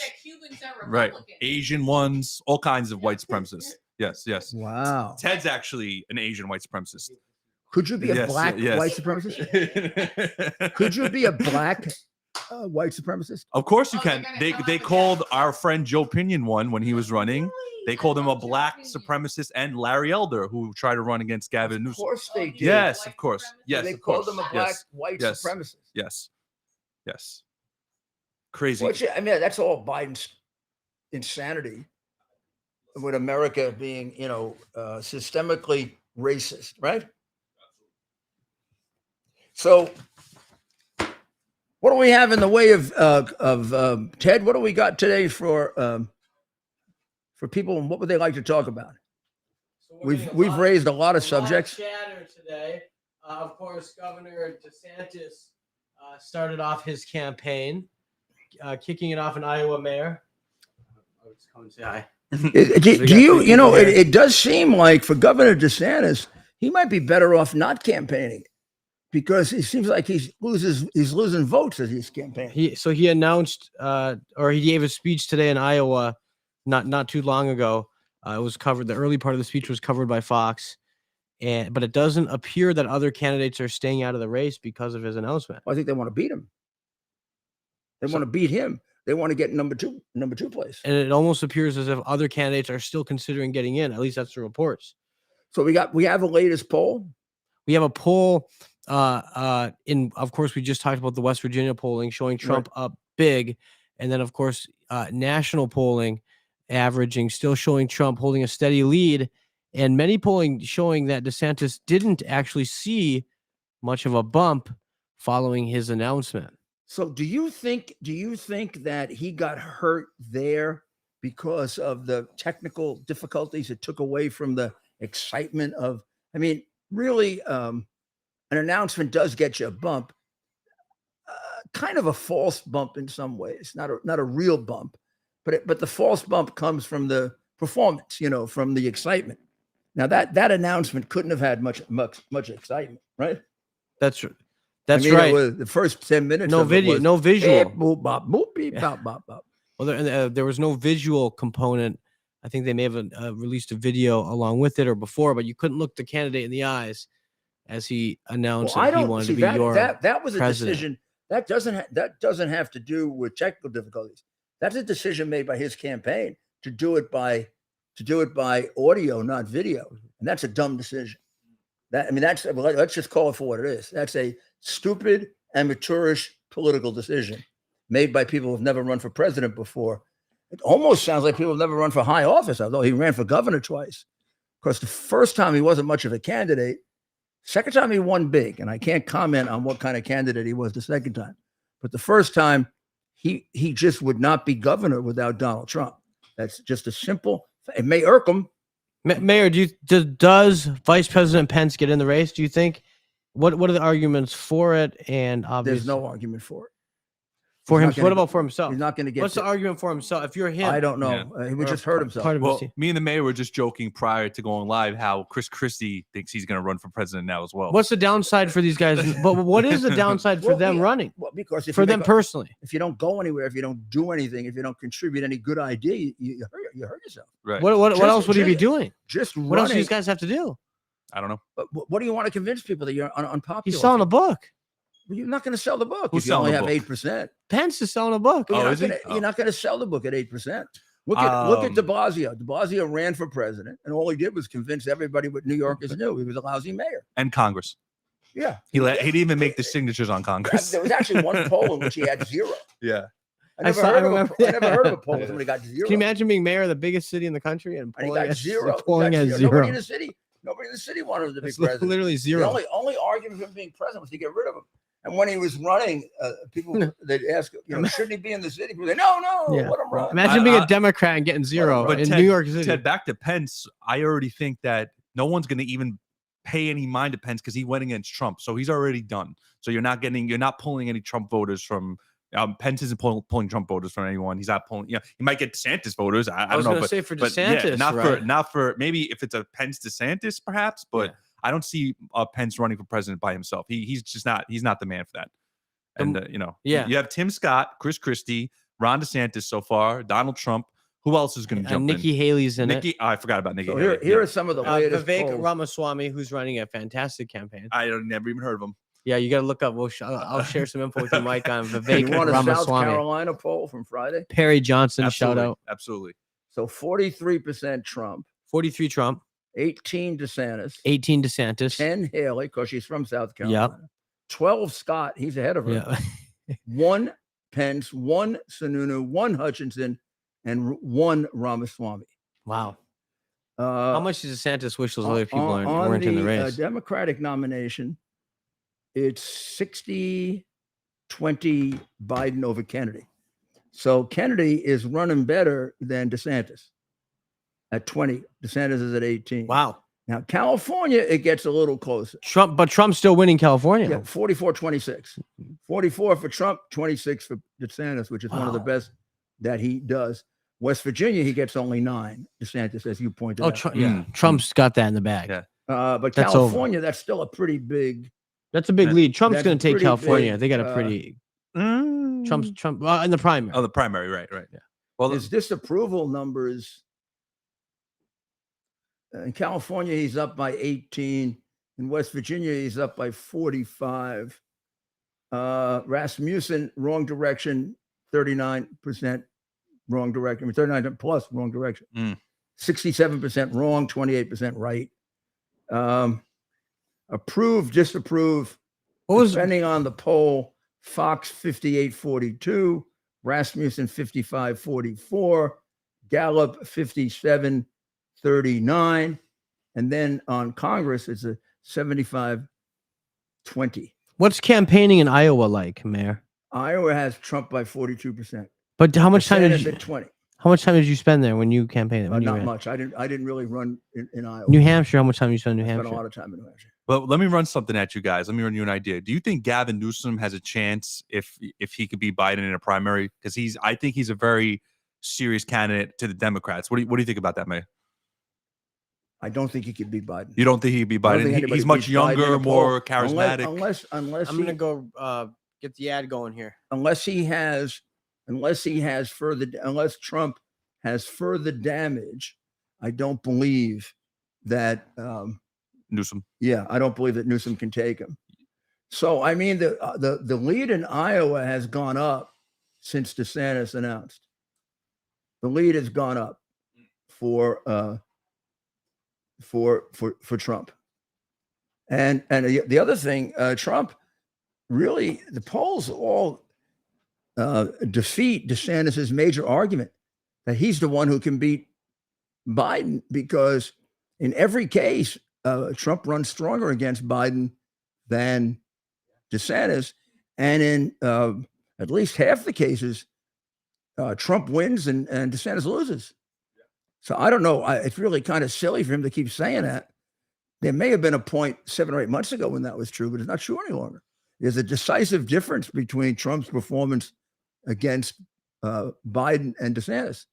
Speaker 2: right, Asian ones, all kinds of white supremacists. Yes, yes.
Speaker 1: Wow.
Speaker 2: Ted's actually an Asian white supremacist.
Speaker 1: Could you be a
Speaker 2: Yes,
Speaker 1: black
Speaker 2: yes.
Speaker 1: white supremacist? Could you be a black white supremacist?
Speaker 2: Of course you
Speaker 4: Oh, they're
Speaker 2: can.
Speaker 4: gonna
Speaker 2: They
Speaker 4: come up
Speaker 2: they
Speaker 4: with
Speaker 2: called
Speaker 4: that.
Speaker 2: our friend Joe Pinion one when he was running. They called him a black supremacist, and Larry Elder, who tried to run against Gavin
Speaker 1: Of
Speaker 2: Newsom.
Speaker 1: course they did.
Speaker 2: Yes, of course. Yes,
Speaker 1: They
Speaker 2: of
Speaker 1: called
Speaker 2: course.
Speaker 1: them a black
Speaker 2: Yes,
Speaker 1: white
Speaker 2: yes.
Speaker 1: supremacist.
Speaker 2: yes, yes. Crazy.
Speaker 1: I mean, that's all Biden's insanity with America being, systemically racist, right? So, what do we have in the way of Ted? What do we got today for people, and what would they like to talk about?
Speaker 3: So we're getting
Speaker 1: We've raised a lot of
Speaker 3: a
Speaker 1: subjects.
Speaker 3: lot of chatter today. Of course, Governor DeSantis started off his campaign, kicking it off in Iowa, Mayor. I'll just come and say hi.
Speaker 1: Do you, it does seem like for Governor DeSantis, he might be better off not campaigning because it seems like he's losing votes as he's campaigning.
Speaker 3: He announced, or he gave a speech today in Iowa, not too long ago. It was covered. The early part of the speech was covered by Fox, but it doesn't appear that other candidates are staying out of the race because of his announcement.
Speaker 1: Well, I think they want to beat him. They want to beat him. They want to get number two place.
Speaker 3: And it almost appears as if other candidates are still considering getting in. At least that's the reports.
Speaker 1: So we have the latest poll.
Speaker 3: We have a poll. Of course, we just talked about the West Virginia polling showing Trump up big, and then of course, national polling still showing Trump holding a steady lead, and many polling showing that DeSantis didn't actually see much of a bump following his announcement.
Speaker 1: So do you think that he got hurt there because of the technical difficulties it took away from the excitement of? I mean, really, an announcement does get you a bump, kind of a false bump in some ways, not a real bump, but the false bump comes from the performance, from the excitement. Now that announcement couldn't have had much excitement, right?
Speaker 3: That's
Speaker 1: I mean,
Speaker 3: right.
Speaker 1: It was the first 10 minutes.
Speaker 3: No
Speaker 1: of it
Speaker 3: video,
Speaker 1: was,
Speaker 3: no visual.
Speaker 1: beep, boop, bop, boop, beep, bop, bop, bop.
Speaker 3: Well, there was no visual component. I think they may have released a video along with it or before, but you couldn't look the candidate in the eyes as he announced
Speaker 1: Well, I
Speaker 3: that he
Speaker 1: don't
Speaker 3: wanted
Speaker 1: see
Speaker 3: to be
Speaker 1: that.
Speaker 3: your
Speaker 1: That was a
Speaker 3: president.
Speaker 1: decision that doesn't have to do with technical difficulties. That's a decision made by his campaign to do it by audio, not video, and that's a dumb decision. Let's just call it for what it is. That's a stupid, amateurish political decision made by people who've never run for president before. It almost sounds like people have never run for high office, although he ran for governor twice. Of course, the first time he wasn't much of a candidate. Second time he won big, and I can't comment on what kind of candidate he was the second time. But the first time, he just would not be governor without Donald Trump. That's just a simple. It may irk him.
Speaker 3: Mayor, does Vice President Pence get in the race? Do you think? What are the arguments for it? And obviously,
Speaker 1: There's no argument for it.
Speaker 3: For
Speaker 1: He's
Speaker 3: him,
Speaker 1: not gonna
Speaker 3: what
Speaker 1: go-
Speaker 3: about for himself?
Speaker 1: He's not going to get.
Speaker 3: What's the argument for himself? If you're him,
Speaker 1: I don't know.
Speaker 2: Yeah.
Speaker 1: He would
Speaker 3: Or
Speaker 1: just hurt himself.
Speaker 3: part of his
Speaker 2: Well,
Speaker 3: team.
Speaker 2: me and the mayor were just joking prior to going live how Chris Christie thinks he's going to run for president now as well.
Speaker 3: What's the downside for these guys? But what is the downside for
Speaker 1: Well,
Speaker 3: them
Speaker 1: yeah,
Speaker 3: running?
Speaker 1: Well, because if
Speaker 3: For
Speaker 1: you
Speaker 3: them
Speaker 1: make a-
Speaker 3: personally,
Speaker 1: if you don't go anywhere, if you don't do anything, if you don't contribute any good idea, you hurt yourself.
Speaker 2: Right.
Speaker 3: what
Speaker 1: Just-
Speaker 3: else would he be
Speaker 1: just-
Speaker 3: doing?
Speaker 1: Just
Speaker 3: What else do
Speaker 1: running.
Speaker 3: these guys have to do?
Speaker 2: I don't know.
Speaker 1: But what do you want to convince people that you're unpopular?
Speaker 3: He's selling a book.
Speaker 1: Well, you're not going to sell the book
Speaker 2: Who's
Speaker 1: if you only
Speaker 2: selling
Speaker 1: have
Speaker 2: the book?
Speaker 1: 8%.
Speaker 3: Pence is selling a book.
Speaker 2: Oh, is he?
Speaker 1: You're not going to sell the book at 8%. Look at De
Speaker 2: Um,
Speaker 1: Blasio. De Blasio ran for president, and all he did was convince everybody what New Yorkers knew. He was a lousy mayor.
Speaker 2: And Congress.
Speaker 1: Yeah,
Speaker 2: He didn't even make the signatures on Congress.
Speaker 1: there was actually one poll in which he had 0.
Speaker 2: Yeah.
Speaker 1: I never,
Speaker 3: I
Speaker 1: heard, of
Speaker 3: remember
Speaker 1: I never heard of a
Speaker 3: that.
Speaker 1: poll where somebody got 0.
Speaker 3: Can you imagine being mayor of the biggest city in the country and
Speaker 1: And he
Speaker 3: polling
Speaker 1: got
Speaker 3: at
Speaker 1: 0. He
Speaker 3: polling
Speaker 1: got
Speaker 3: at
Speaker 1: 0.
Speaker 3: zero?
Speaker 1: Nobody in the city wanted him to be
Speaker 3: It's
Speaker 1: president.
Speaker 3: literally
Speaker 1: The
Speaker 3: zero.
Speaker 1: only argument for him being president was to get rid of him. And when he was running, people they'd ask, shouldn't he be in the city? People say, no,
Speaker 3: Yeah.
Speaker 1: let him run.
Speaker 3: Imagine
Speaker 2: I-
Speaker 3: being
Speaker 2: I-
Speaker 3: a Democrat and getting zero
Speaker 2: But
Speaker 3: in
Speaker 2: Ted-
Speaker 3: New York City.
Speaker 2: Ted, back to Pence, I already think that no one's going to even pay any mind to Pence because he went against Trump. So he's already done. So you're not pulling any Trump voters from Pence isn't pulling Trump voters from anyone. He's not pulling, he might get DeSantis voters. I
Speaker 3: I
Speaker 2: don't
Speaker 3: was
Speaker 2: know.
Speaker 3: going to
Speaker 2: But,
Speaker 3: say for
Speaker 2: but yeah,
Speaker 3: DeSantis,
Speaker 2: not for maybe if it's a Pence DeSantis perhaps, but
Speaker 3: Yeah.
Speaker 2: I don't see Pence running for president by himself. He's not the man for that. And
Speaker 3: yeah.
Speaker 2: you have Tim Scott, Chris Christie, Ron DeSantis so far, Donald Trump. Who else is going to jump
Speaker 3: Nikki
Speaker 2: in?
Speaker 3: Haley's in
Speaker 2: Nikki, I forgot about Nikki.
Speaker 1: So
Speaker 2: Haley.
Speaker 1: here are some of the latest
Speaker 3: Vivek
Speaker 1: polls.
Speaker 3: Ramaswamy, who's running a fantastic campaign.
Speaker 2: I never even heard of him.
Speaker 3: Yeah, you got to look up. I'll share some info with you, Mike, on
Speaker 1: You
Speaker 3: Vivek
Speaker 1: want a South
Speaker 3: Ramaswamy.
Speaker 1: Carolina poll from Friday?
Speaker 3: Perry Johnson, shout
Speaker 2: Absolutely,
Speaker 3: out.
Speaker 2: absolutely.
Speaker 1: So 43% Trump,
Speaker 3: 43 Trump,
Speaker 1: 18 DeSantis,
Speaker 3: 18 DeSantis.
Speaker 1: 10 Haley, because she's from South Carolina. 12 Scott, he's ahead of her.
Speaker 3: Yeah.
Speaker 1: 1 Pence, 1 Sununu, 1 Hutchinson, and 1 Ramaswamy.
Speaker 3: Wow. How much does DeSantis wish those other people weren't in the race?
Speaker 1: Democratic nomination, it's 60-20 Biden over Kennedy. So Kennedy is running better than DeSantis at 20. DeSantis is at 18.
Speaker 3: Wow.
Speaker 1: Now, California, it gets a little closer.
Speaker 3: Trump's still winning California.
Speaker 1: Yeah, 44-26. 44 for Trump, 26 for DeSantis, which is one of the
Speaker 3: Wow.
Speaker 1: best that he does. West Virginia, he gets only 9. DeSantis, as you pointed
Speaker 3: Oh,
Speaker 1: out.
Speaker 3: yeah. Trump's got that in the bag.
Speaker 2: Yeah.
Speaker 1: But
Speaker 3: That's over.
Speaker 1: California, that's still a pretty big.
Speaker 3: That's a big lead. Trump's
Speaker 1: That's
Speaker 3: going to take
Speaker 1: pretty
Speaker 3: California.
Speaker 1: big,
Speaker 3: They got a pretty Trump in the primary.
Speaker 2: Oh, the primary, right. Yeah. Well,
Speaker 1: His disapproval numbers in California, he's up by 18. In West Virginia, he's up by 45. Rasmussen, wrong direction, 39% wrong direction. I mean, 39 plus wrong direction. 67% wrong, 28% right. Approve, disapprove.
Speaker 3: What was
Speaker 1: Depending on the poll, Fox 58-42, Rasmussen 55-44, Gallup 57-39, and then on Congress it's a 75-20.
Speaker 3: what's campaigning in Iowa like, Mayor?
Speaker 1: Iowa has Trump by 42%.
Speaker 3: But how much time did
Speaker 1: DeSantis
Speaker 3: you
Speaker 1: at 20?
Speaker 3: how much time did you spend there when you campaigned? When you
Speaker 1: Not
Speaker 3: ran?
Speaker 1: much. I didn't really run in Iowa.
Speaker 3: New Hampshire. How much time did you spend in New
Speaker 1: I spent a
Speaker 3: Hampshire?
Speaker 1: lot of time in New Hampshire.
Speaker 2: well, let me run something at you guys. Let me run you an idea. Do you think Gavin Newsom has a chance if he could be Biden in a primary? Because I think he's a very serious candidate to the Democrats. What do you think about that, Mayor?
Speaker 1: I don't think he could beat Biden.
Speaker 2: You don't think he'd be
Speaker 1: I don't think
Speaker 2: Biden?
Speaker 1: anybody
Speaker 2: He's much
Speaker 1: beats Biden in
Speaker 2: younger,
Speaker 1: a poll.
Speaker 2: more charismatic.
Speaker 1: Unless
Speaker 3: I'm
Speaker 1: he,
Speaker 3: gonna go get the ad going here.
Speaker 1: unless Trump has further damage, I don't believe that.
Speaker 2: Newsom.
Speaker 1: Yeah, I don't believe that Newsom can take him. So I mean, the lead in Iowa has gone up since DeSantis announced. The lead has gone up for Trump. And the other thing, Trump really, the polls all defeat DeSantis's major argument that he's the one who can beat Biden, because in every case, Trump runs stronger against Biden than DeSantis. And in at least half the cases, Trump wins and DeSantis loses. So I don't know. It's really kind of silly for him to keep saying that. There may have been a point 7 or 8 months ago when that was true, but it's not true any longer. There's a decisive difference between Trump's performance against Biden and DeSantis.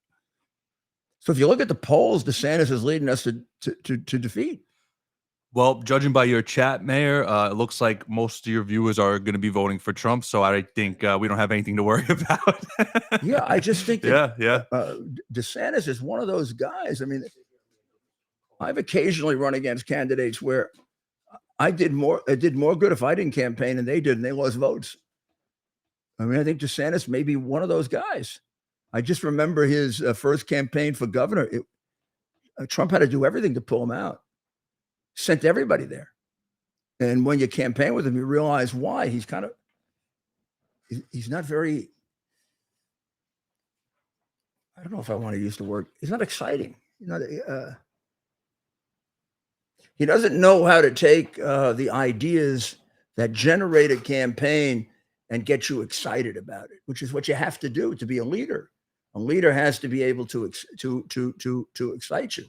Speaker 1: So if you look at the polls, DeSantis is leading us to defeat.
Speaker 2: Well, judging by your chat, Mayor, it looks like most of your viewers are going to be voting for Trump. So I think we don't have anything to worry about.
Speaker 1: Yeah, I just think that
Speaker 2: yeah.
Speaker 1: DeSantis is one of those guys. I mean, I've occasionally run against candidates where I did more good if I didn't campaign and they did, and they lost votes. I mean, I think DeSantis may be one of those guys. I just remember his first campaign for governor. Trump had to do everything to pull him out. Sent everybody there. And when you campaign with him, you realize why. He's not very, I don't know if I want to use the word, he's not exciting. He doesn't know how to take the ideas that generate a campaign and get you excited about it, which is what you have to do to be a leader. A leader has to be able to excite you.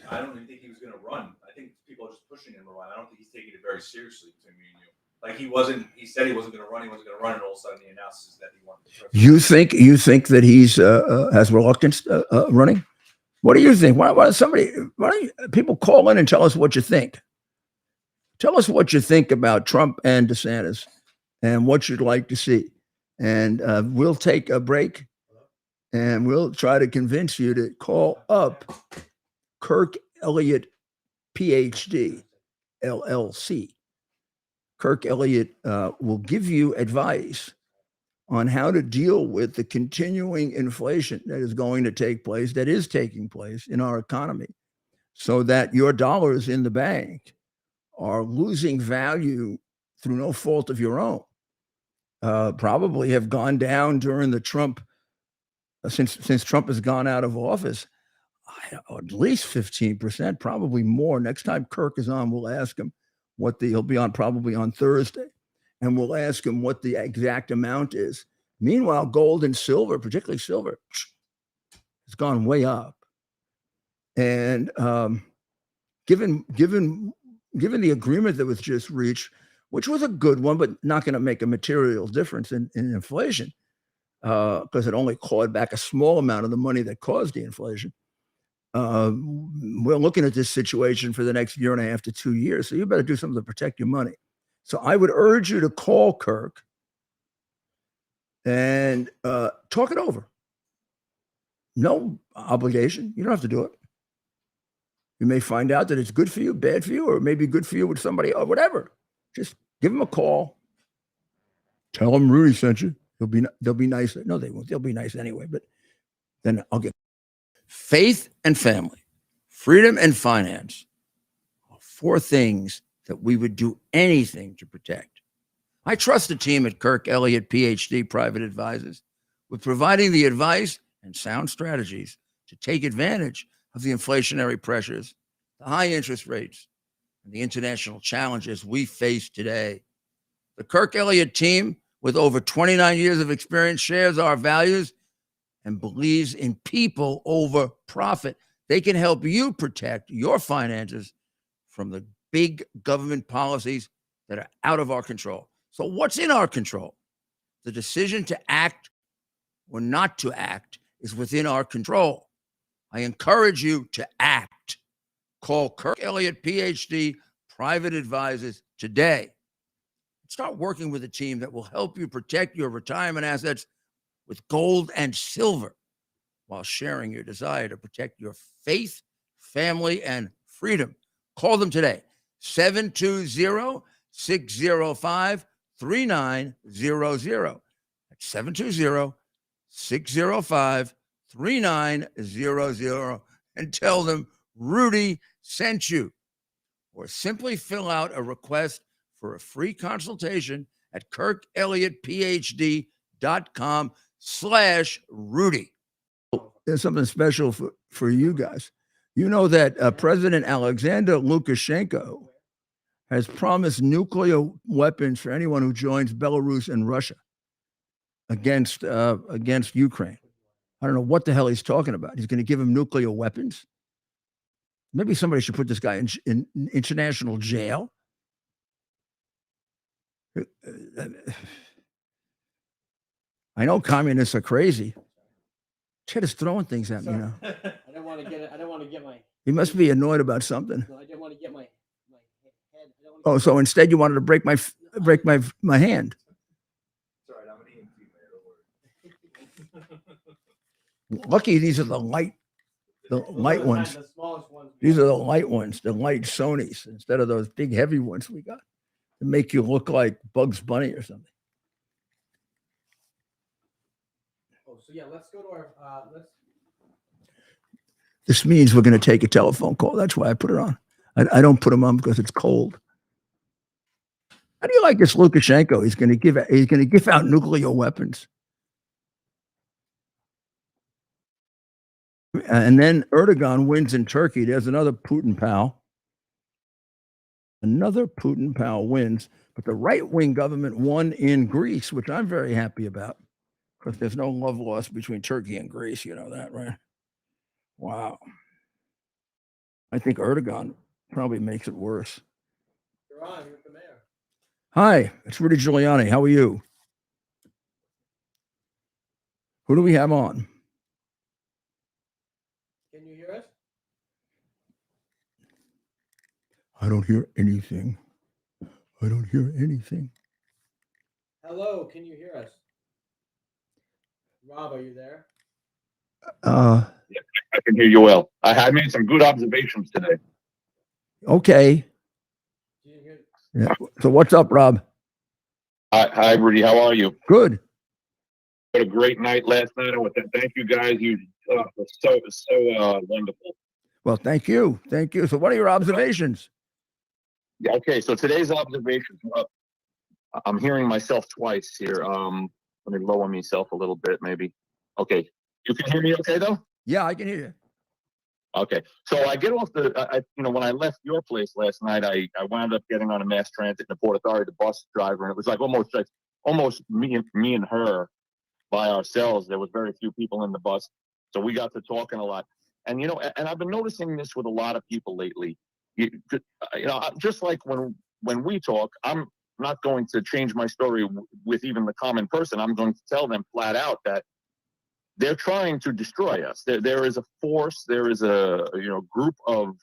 Speaker 2: I don't even think he was going to run. I think people are just pushing him to run. I don't think he's taking it very seriously between me and you. Like he said he wasn't going to run. He wasn't going to run, and all of a sudden he announces that he wanted to.
Speaker 1: You think that he's has reluctance running? What do you think? Why don't people call in and tell us what you think? Tell us what you think about Trump and DeSantis and what you'd like to see. And we'll take a break and we'll try to convince you to call up Kirk Elliott, PhD, LLC. Kirk Elliott will give you advice on how to deal with the continuing inflation that is going to take place, that is taking place in our economy, so that your dollars in the bank are losing value through no fault of your own. Probably have gone down during the Trump, since Trump has gone out of office, at least 15%, probably more. Next time Kirk is on, we'll ask him he'll be on probably on Thursday, and we'll ask him what the exact amount is. Meanwhile, gold and silver, particularly silver, has gone way up. And given the agreement that was just reached, which was a good one, but not going to make a material difference in inflation, because it only clawed back a small amount of the money that caused the inflation. We're looking at this situation for the next year and a half to 2 years. So you better do something to protect your money. So I would urge you to call Kirk and talk it over. No obligation. You don't have to do it. You may find out that it's good for you, bad for you, or maybe good for you with somebody or whatever. Just give him a call. Tell him Rudy sent you. They'll be nice. No, they won't. They'll be nice anyway. But then I'll get faith and family, freedom and finance are 4 things that we would do anything to protect. I trust the team at Kirk Elliott, PhD, Private Advisors, with providing the advice and sound strategies to take advantage of the inflationary pressures, the high interest rates, and the international challenges we face today. The Kirk Elliott team, with over 29 years of experience, shares our values and believes in people over profit. They can help you protect your finances from the big government policies that are out of our control. So what's in our control? The decision to act or not to act is within our control. I encourage you to act. Call Kirk Elliott, PhD, Private Advisors today. Start working with a team that will help you protect your retirement assets with gold and silver, while sharing your desire to protect your faith, family, and freedom. Call them today, 720-605-3900. That's 720-605-3900, and tell them Rudy sent you. Or simply fill out a request for a free consultation at kirkelliottphd.com/Rudy. There's something special for you guys. You know that President Alexander Lukashenko has promised nuclear weapons for anyone who joins Belarus and Russia against Ukraine. I don't know what the hell he's talking about. He's going to give him nuclear weapons. Maybe somebody should put this guy in international jail. I know communists are crazy. Ted is throwing things at me now.
Speaker 3: I don't want to get it. I don't want to get my.
Speaker 1: He must be annoyed about something.
Speaker 3: No, I didn't want to get my head. I don't wanna
Speaker 1: Oh,
Speaker 3: get
Speaker 1: so instead you wanted to break my hand. Lucky these are the light ones.
Speaker 3: The smallest ones.
Speaker 1: These are the light ones, the light Sonys, instead of those big heavy ones we got to make you look like Bugs Bunny or something.
Speaker 3: Oh, so yeah, let's go to our.
Speaker 1: This means we're going to take a telephone call. That's why I put it on. I don't put them on because it's cold. How do you like this Lukashenko? He's going to give out nuclear weapons. And then Erdogan wins in Turkey. There's another Putin pal. Another Putin pal wins. But the right-wing government won in Greece, which I'm very happy about. Because there's no love lost between Turkey and Greece. You know that, right? Wow. I think Erdogan probably makes it worse.
Speaker 3: You're on. You're the mayor.
Speaker 1: Hi, it's Rudy Giuliani. How are you? Who do we have on?
Speaker 3: Can you hear us?
Speaker 1: I don't hear anything. I don't hear anything.
Speaker 3: Hello. Can you hear us? Rob, are you there?
Speaker 1: Uh,
Speaker 7: I can hear you well. I made some good observations today.
Speaker 1: okay.
Speaker 3: You didn't hear?
Speaker 1: Yeah. So what's up, Rob?
Speaker 7: Hi, Rudy. How are you?
Speaker 1: Good.
Speaker 7: Had a great night last night. I want to thank you guys. You were so wonderful.
Speaker 1: Well, thank you. Thank you. So what are your observations?
Speaker 7: Yeah, okay, so today's observations. I'm hearing myself twice here. Let me lower myself a little bit, maybe. Okay, you can hear me okay though?
Speaker 1: Yeah, I can hear you.
Speaker 7: Okay, so I get off the, when I left your place last night, I wound up getting on a mass transit in the Port Authority, the bus driver, and it was like almost me and her by ourselves. There was very few people in the bus, so we got to talking a lot. And and I've been noticing this with a lot of people lately. Just like when we talk, I'm not going to change my story with even the common person. I'm going to tell them flat out that they're trying to destroy us. There is a force. There is a group of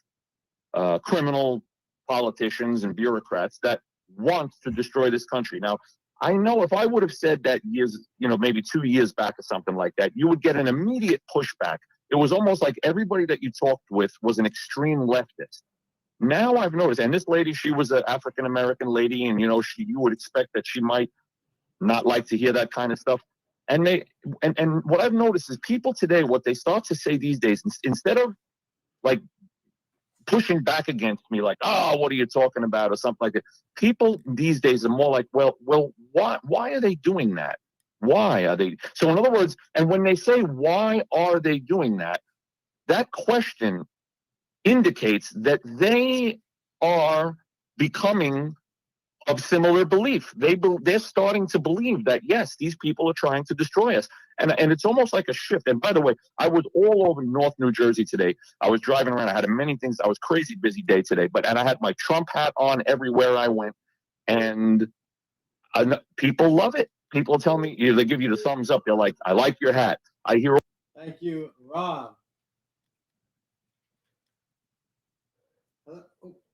Speaker 7: criminal politicians and bureaucrats that want to destroy this country. Now, I know if I would have said that years, maybe 2 years back or something like that, you would get an immediate pushback. It was almost like everybody that you talked with was an extreme leftist. Now I've noticed, and this lady, she was an African-American lady, and you would expect that she might not like to hear that kind of stuff. And what I've noticed is people today, what they start to say these days, instead of like pushing back against me, like, oh, what are you talking about, or something like that. People these days are more like, well, why are they doing that? Why are they? So in other words, and when they say, why are they doing that? That question indicates that they are becoming of similar belief. They're starting to believe that, yes, these people are trying to destroy us. And it's almost like a shift. And by the way, I was all over North New Jersey today. I was driving around. I had many things. I was crazy busy day today. And I had my Trump hat on everywhere I went. And people love it. People tell me, they give you the thumbs up. They're like, I like your hat. I hear.
Speaker 3: Thank you, Rob.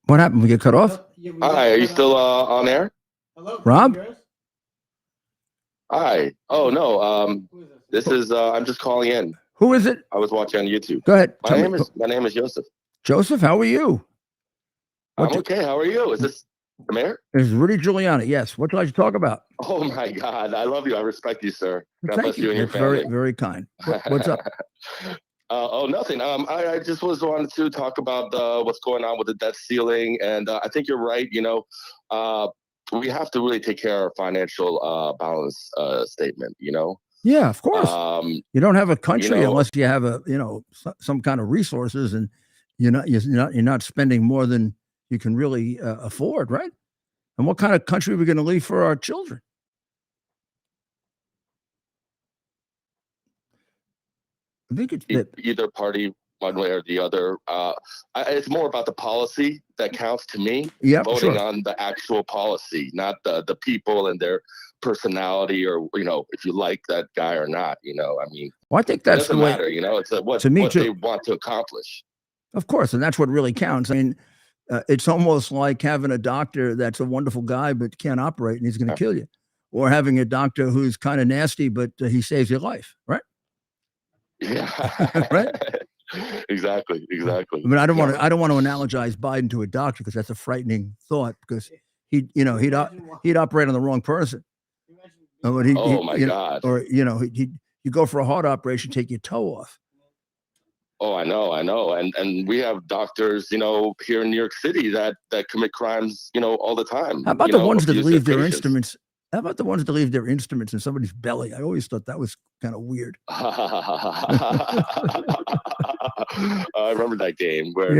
Speaker 1: What happened? We get cut off?
Speaker 8: Hi, are you still on air?
Speaker 3: Hello,
Speaker 1: Rob?
Speaker 8: Hi. Oh no. This is I'm just calling in.
Speaker 1: Who is it?
Speaker 8: I was watching on YouTube.
Speaker 1: Go ahead.
Speaker 8: My name is Joseph.
Speaker 1: Joseph, how are you?
Speaker 8: I'm okay. How are you? Is this the mayor?
Speaker 1: It's Rudy Giuliani. Yes. What would you like to talk about?
Speaker 8: Oh my God. I love you. I respect you, sir. God
Speaker 1: Thank
Speaker 8: bless you and your
Speaker 1: That's
Speaker 8: family.
Speaker 1: very, very kind. What's up?
Speaker 8: Nothing. I just wanted to talk about what's going on with the debt ceiling, and I think you're right. We have to really take care of our financial balance statement.
Speaker 1: Yeah, of course. You don't have a country unless you have some kind of resources, and you're not spending more than you can really afford, right? And what kind of country are we going to leave for our children? I think it's
Speaker 8: Either party one way or the other. It's more about the policy that counts to me.
Speaker 1: Yeah,
Speaker 8: Voting
Speaker 1: sure.
Speaker 8: on the actual policy, not the people and their personality, or if you like that guy or not. I mean,
Speaker 1: Well, I think
Speaker 8: it
Speaker 1: that's the
Speaker 8: doesn't
Speaker 1: way.
Speaker 8: matter. It's what
Speaker 1: To me,
Speaker 8: what
Speaker 1: too.
Speaker 8: they want to accomplish.
Speaker 1: Of course, and that's what really counts. I mean, it's almost like having a doctor that's a wonderful guy but can't operate and he's going to kill you, or having a doctor who's kind of nasty but he saves your life, right?
Speaker 8: Yeah.
Speaker 1: Right.
Speaker 8: Exactly.
Speaker 1: I mean, I don't want to analogize Biden to a doctor because that's a frightening thought, because he'd operate on the wrong person. But
Speaker 8: Oh my God.
Speaker 1: Or you go for a heart operation, take your toe off.
Speaker 8: Oh, I know. And we have doctors, here in New York City that commit crimes, all the time.
Speaker 1: How about the ones that
Speaker 8: abuse
Speaker 1: leave their
Speaker 8: patients.
Speaker 1: instruments? How about the ones that leave their instruments in somebody's belly? I always thought that was kind of weird.
Speaker 8: I remember that game where,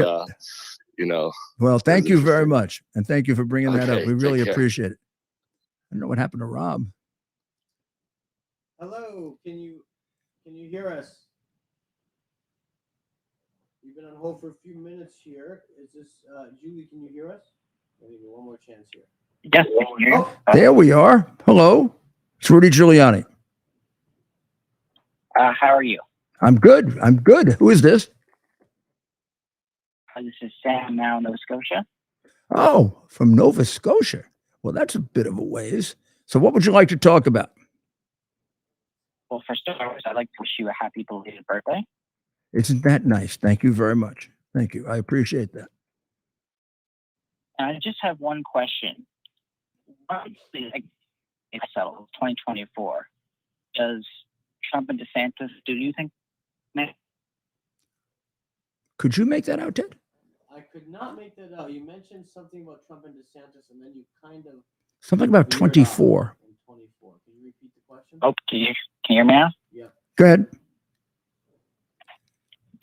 Speaker 1: Well, thank
Speaker 8: That's
Speaker 1: you very
Speaker 8: interesting.
Speaker 1: much. And thank you for bringing that up.
Speaker 8: Okay,
Speaker 1: We really
Speaker 8: take care.
Speaker 1: appreciate it. I don't know what happened to Rob.
Speaker 3: Hello, can you hear us? You've been on hold for a few minutes here. Is this Julie? Can you hear us? I'll give you one more chance here.
Speaker 9: Yes.
Speaker 3: Oh,
Speaker 1: There we are. Hello. It's Rudy Giuliani.
Speaker 9: How are you?
Speaker 1: I'm good. Who is this?
Speaker 9: This is Sam, now Nova Scotia.
Speaker 1: Oh, from Nova Scotia. Well, that's a bit of a ways. So what would you like to talk about?
Speaker 9: Well, for starters, I'd like to wish you a happy belated birthday.
Speaker 1: Isn't that nice? Thank you very much. Thank you. I appreciate that.
Speaker 9: And I just have one question. Obviously, it's settled 2024. Does Trump and DeSantis, do you think?
Speaker 1: Could you make that out, Ted?
Speaker 3: I could not make that out. You mentioned something about Trump and DeSantis, and then you kind of
Speaker 1: Something about
Speaker 3: veered off
Speaker 1: 24.
Speaker 3: in 24. Can you repeat the question?
Speaker 9: Oh, can you hear me now?
Speaker 3: Yeah.
Speaker 1: Go ahead.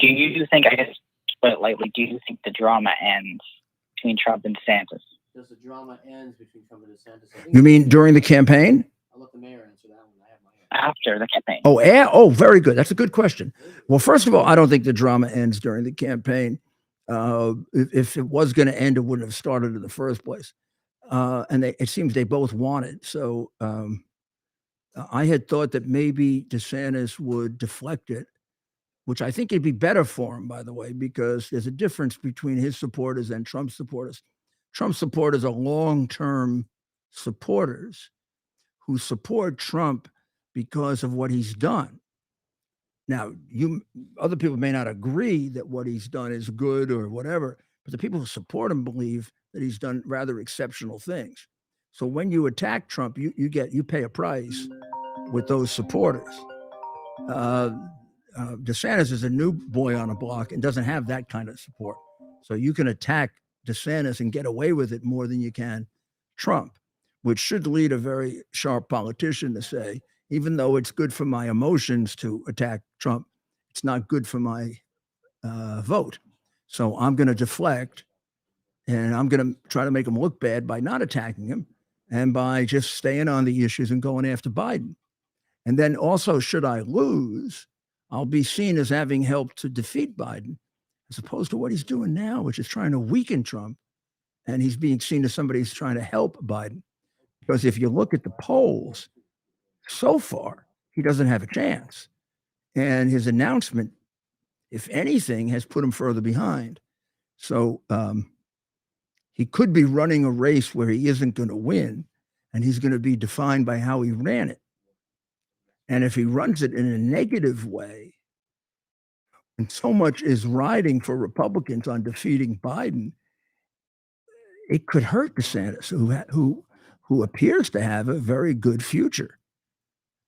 Speaker 9: Do you think, I guess, to put it lightly, do you think the drama ends between Trump and DeSantis?
Speaker 3: Does the drama ends between Trump and DeSantis? I think
Speaker 1: You mean during the campaign?
Speaker 3: I'll let the mayor answer that one. I have my hand.
Speaker 9: After the campaign?
Speaker 1: Oh, very good. That's a good question. Well, first of all, I don't think the drama ends during the campaign. If it was going to end, it wouldn't have started in the first place. And it seems they both want it. So I had thought that maybe DeSantis would deflect it, which I think it'd be better for him, by the way, because there's a difference between his supporters and Trump's supporters. Trump supporters are long-term supporters who support Trump because of what he's done. Now, other people may not agree that what he's done is good or whatever, but the people who support him believe that he's done rather exceptional things. So when you attack Trump, you pay a price with those supporters. DeSantis is a new boy on a block and doesn't have that kind of support. So you can attack DeSantis and get away with it more than you can Trump, which should lead a very sharp politician to say, even though it's good for my emotions to attack Trump, it's not good for my vote. So I'm going to deflect, and I'm going to try to make him look bad by not attacking him and by just staying on the issues and going after Biden. And then also, should I lose, I'll be seen as having helped to defeat Biden, as opposed to what he's doing now, which is trying to weaken Trump. And he's being seen as somebody who's trying to help Biden. Because if you look at the polls, so far, he doesn't have a chance. And his announcement, if anything, has put him further behind. So he could be running a race where he isn't going to win, and he's going to be defined by how he ran it. And if he runs it in a negative way, and so much is riding for Republicans on defeating Biden, it could hurt DeSantis, who appears to have a very good future.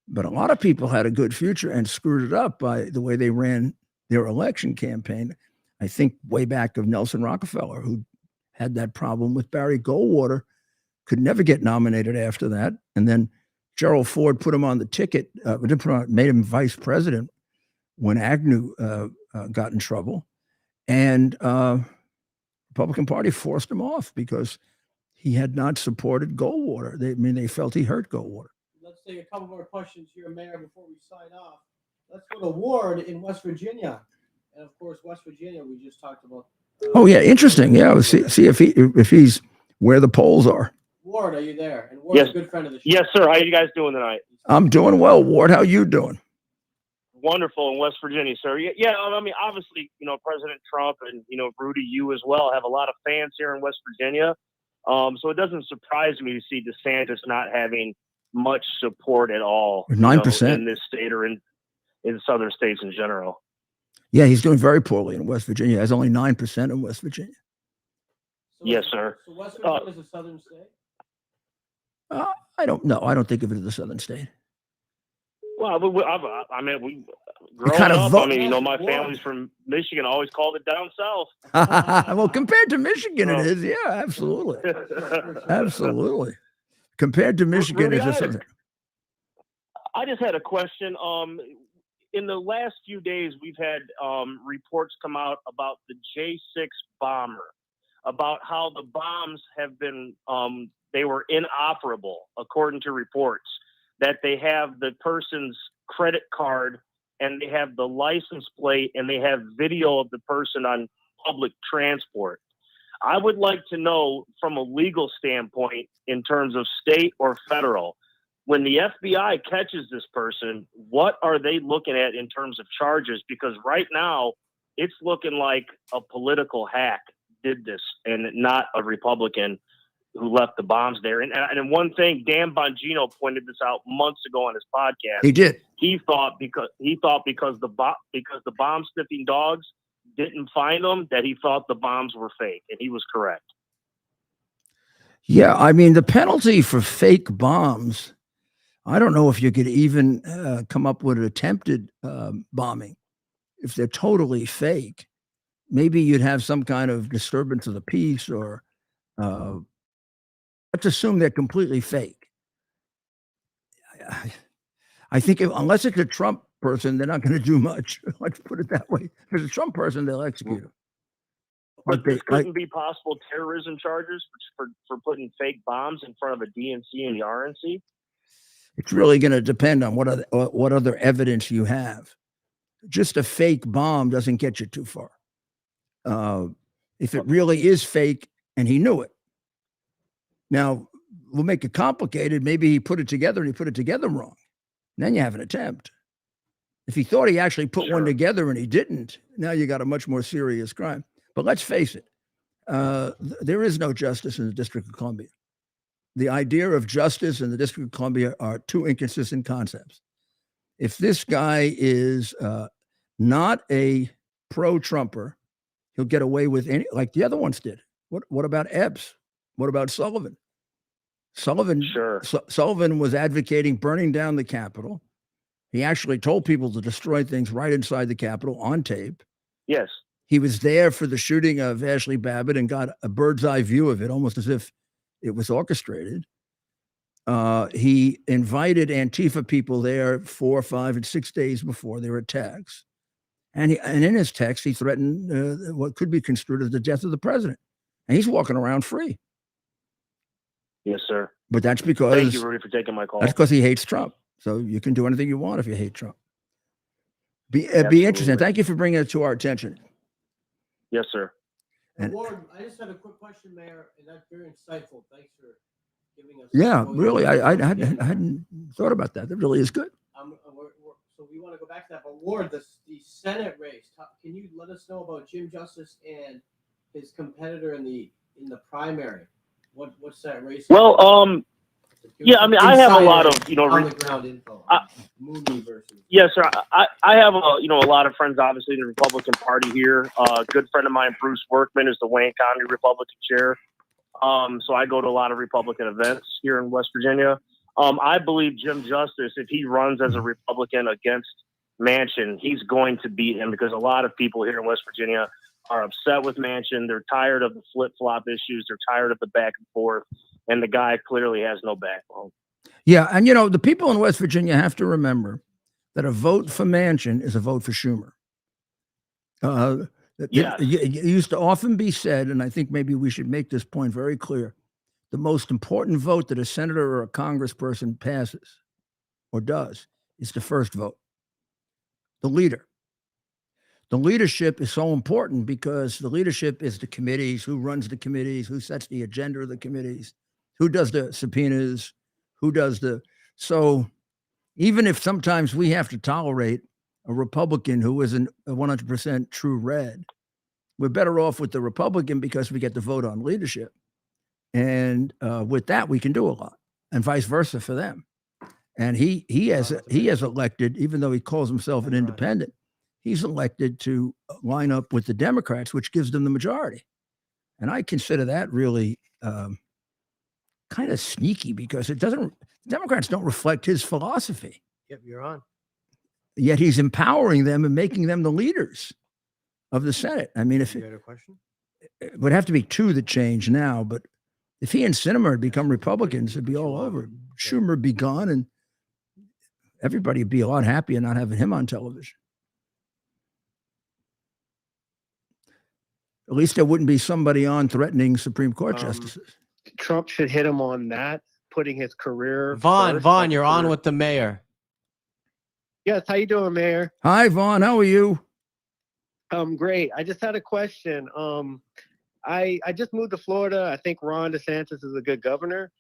Speaker 1: But a lot of people had a good future and screwed it up by the way they ran their election campaign. I think way back of Nelson Rockefeller, who had that problem with Barry Goldwater, could never get nominated after that. And then Gerald Ford put him on the ticket, made him vice president when Agnew got in trouble. And Republican Party forced him off because he had not supported Goldwater. They felt he hurt Goldwater.
Speaker 3: Let's take a couple more questions here, Mayor, before we sign off. Let's go to Ward in West Virginia. And of course, West Virginia, we just talked about.
Speaker 1: Oh yeah, interesting. Yeah, see if he's where the polls are.
Speaker 3: Ward, are you there? And Ward's a good friend of the show.
Speaker 10: Yes, sir. How you guys doing tonight?
Speaker 1: I'm doing well, Ward. How you doing?
Speaker 10: Wonderful in West Virginia, sir. Yeah. I mean, obviously, President Trump and Rudy, you as well have a lot of fans here in West Virginia. So it doesn't surprise me to see DeSantis not having much support at all.
Speaker 1: 9%
Speaker 10: in this state or in southern states in general.
Speaker 1: Yeah, he's doing very poorly in West Virginia. He has only 9% in West Virginia.
Speaker 10: Yes, sir.
Speaker 3: So West Virginia is a southern state?
Speaker 1: I don't know. I don't think of it as a southern state.
Speaker 10: Well, we growing
Speaker 1: kind of
Speaker 10: up,
Speaker 1: vote-
Speaker 10: my family's from Michigan. Always called it down south.
Speaker 1: Well, compared to Michigan, it is. Yeah, absolutely. Absolutely. Compared to Michigan,
Speaker 10: Rudy,
Speaker 1: it's a southern.
Speaker 10: I just had a question. In the last few days, we've had reports come out about the J6 bomber, about how the bombs have been, they were inoperable, according to reports, that they have the person's credit card and they have the license plate and they have video of the person on public transport. I would like to know from a legal standpoint, in terms of state or federal, when the FBI catches this person, what are they looking at in terms of charges? Because right now it's looking like a political hack did this and not a Republican who left the bombs there. And one thing, Dan Bongino pointed this out months ago on his podcast.
Speaker 1: He did.
Speaker 10: He thought because the bomb sniffing dogs didn't find them, that he thought the bombs were fake, and he was correct.
Speaker 1: Yeah, I mean, the penalty for fake bombs, I don't know if you could even come up with an attempted bombing. If they're totally fake, maybe you'd have some kind of disturbance of the peace, or let's assume they're completely fake. I think unless it's a Trump person, they're not going to do much. Let's put it that way. If it's a Trump person, they'll execute him.
Speaker 10: But this couldn't be possible terrorism charges for putting fake bombs in front of a DNC and the RNC?
Speaker 1: It's really going to depend on what other evidence you have. Just a fake bomb doesn't get you too far. If it really is fake and he knew it. Now, we'll make it complicated. Maybe he put it together and he put it together wrong. And then you have an attempt. If he thought he actually put one together and he didn't, now you got a much more serious crime. But let's face it, there is no justice in the District of Columbia. The idea of justice in the District of Columbia are two inconsistent concepts. If this guy is not a pro-Trumper, he'll get away with any, like the other ones did. What about Epps? What about Sullivan? Sullivan was advocating burning down the Capitol. He actually told people to destroy things right inside the Capitol on tape.
Speaker 10: Yes.
Speaker 1: He was there for the shooting of Ashley Babbitt and got a bird's eye view of it, almost as if it was orchestrated. He invited Antifa people there 4, 5, and 6 days before their attacks. And in his text, he threatened what could be construed as the death of the president. And he's walking around free.
Speaker 10: Yes, sir.
Speaker 1: But that's because...
Speaker 10: Thank you, Rudy, for taking my call.
Speaker 1: That's because he hates Trump. So you can do anything you want if you hate Trump. Be interesting. Thank you for bringing it to our attention.
Speaker 10: Yes, sir.
Speaker 1: And
Speaker 3: Ward, I just had a quick question, Mayor, and that's very insightful. Thanks for giving us.
Speaker 1: yeah, really, I hadn't thought about that. That really is good.
Speaker 3: So we want to go back to that. But Ward, the Senate race, can you let us know about Jim Justice and his competitor in the primary? What's that race?
Speaker 10: Well, yeah, I mean, I have a lot of,
Speaker 3: on the ground info. Mooney versus.
Speaker 10: Yes, sir. I have a lot of friends, obviously, in the Republican Party here. A good friend of mine, Bruce Workman, is the Wayne County Republican chair. So I go to a lot of Republican events here in West Virginia. I believe Jim Justice, if he runs as a Republican against Manchin, he's going to beat him, because a lot of people here in West Virginia are upset with Manchin. They're tired of the flip-flop issues. They're tired of the back and forth. And the guy clearly has no backbone. Yeah.
Speaker 1: And, the people in West Virginia have to remember that a vote for Manchin is a vote for Schumer.
Speaker 10: Yes.
Speaker 1: It used to often be said, and I think maybe we should make this point very clear, the most important vote that a senator or a congressperson passes or does is the first vote. The leader the leadership is so important because the leadership is the committees, who runs the committees, who sets the agenda of the committees, who does the subpoenas, who does the, so even if sometimes we have to tolerate a Republican who isn't a 100% true red, we're better off with the Republican because we get to vote on leadership. And with that, we can do a lot, and vice versa for them. And he has elected, even though he calls himself an independent, he's elected to line up with the Democrats, which gives them the majority. And I consider that really kind of sneaky because Democrats don't reflect his philosophy.
Speaker 3: Yep, you're on.
Speaker 1: Yet he's empowering them and making them the leaders of the Senate. I mean, if
Speaker 3: You had a question?
Speaker 1: it would have to be two that change now, but if he and Sinema had become Republicans, it'd be all over. Schumer would be gone, and everybody would be a lot happier not having him on television. At least there wouldn't be somebody on threatening Supreme Court justices.
Speaker 11: Trump should hit him on that, putting his career.
Speaker 3: Vaughn, you're on with the mayor.
Speaker 11: Yes, how you doing, Mayor?
Speaker 1: Hi, Vaughn. How are you?
Speaker 11: Great. I just had a question. I just moved to Florida. I think Ron DeSantis is a good governor,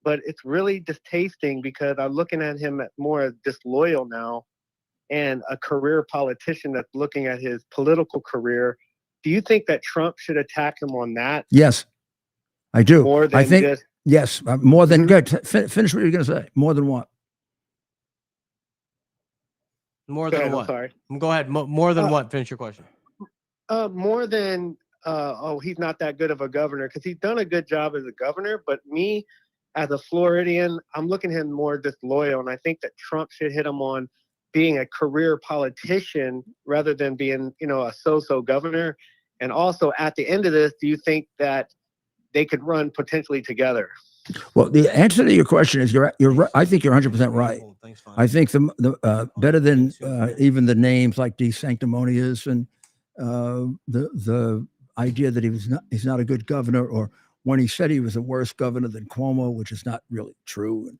Speaker 11: but it's really distasting because I'm looking at him as more disloyal now and a career politician that's looking at his political career. Do you think that Trump should attack him on that?
Speaker 1: Yes, I do.
Speaker 11: More than
Speaker 1: I think,
Speaker 11: just,
Speaker 1: yes, more than good. Finish what you're going to say. More than what?
Speaker 3: More
Speaker 11: Go
Speaker 3: than
Speaker 11: ahead, I'm
Speaker 3: what?
Speaker 11: sorry.
Speaker 3: Go ahead. More than what? Finish your question.
Speaker 11: More than, he's not that good of a governor, because he's done a good job as a governor. But me, as a Floridian, I'm looking at him more disloyal. And I think that Trump should hit him on being a career politician rather than being, a so-so governor. And also, at the end of this, do you think that they could run potentially together?
Speaker 1: Well, the answer to your question is you're right. I think you're 100% right. I think the better than even the names like De Sanctimonious and the idea that he's not a good governor, or when he said he was a worse governor than Cuomo, which is not really true.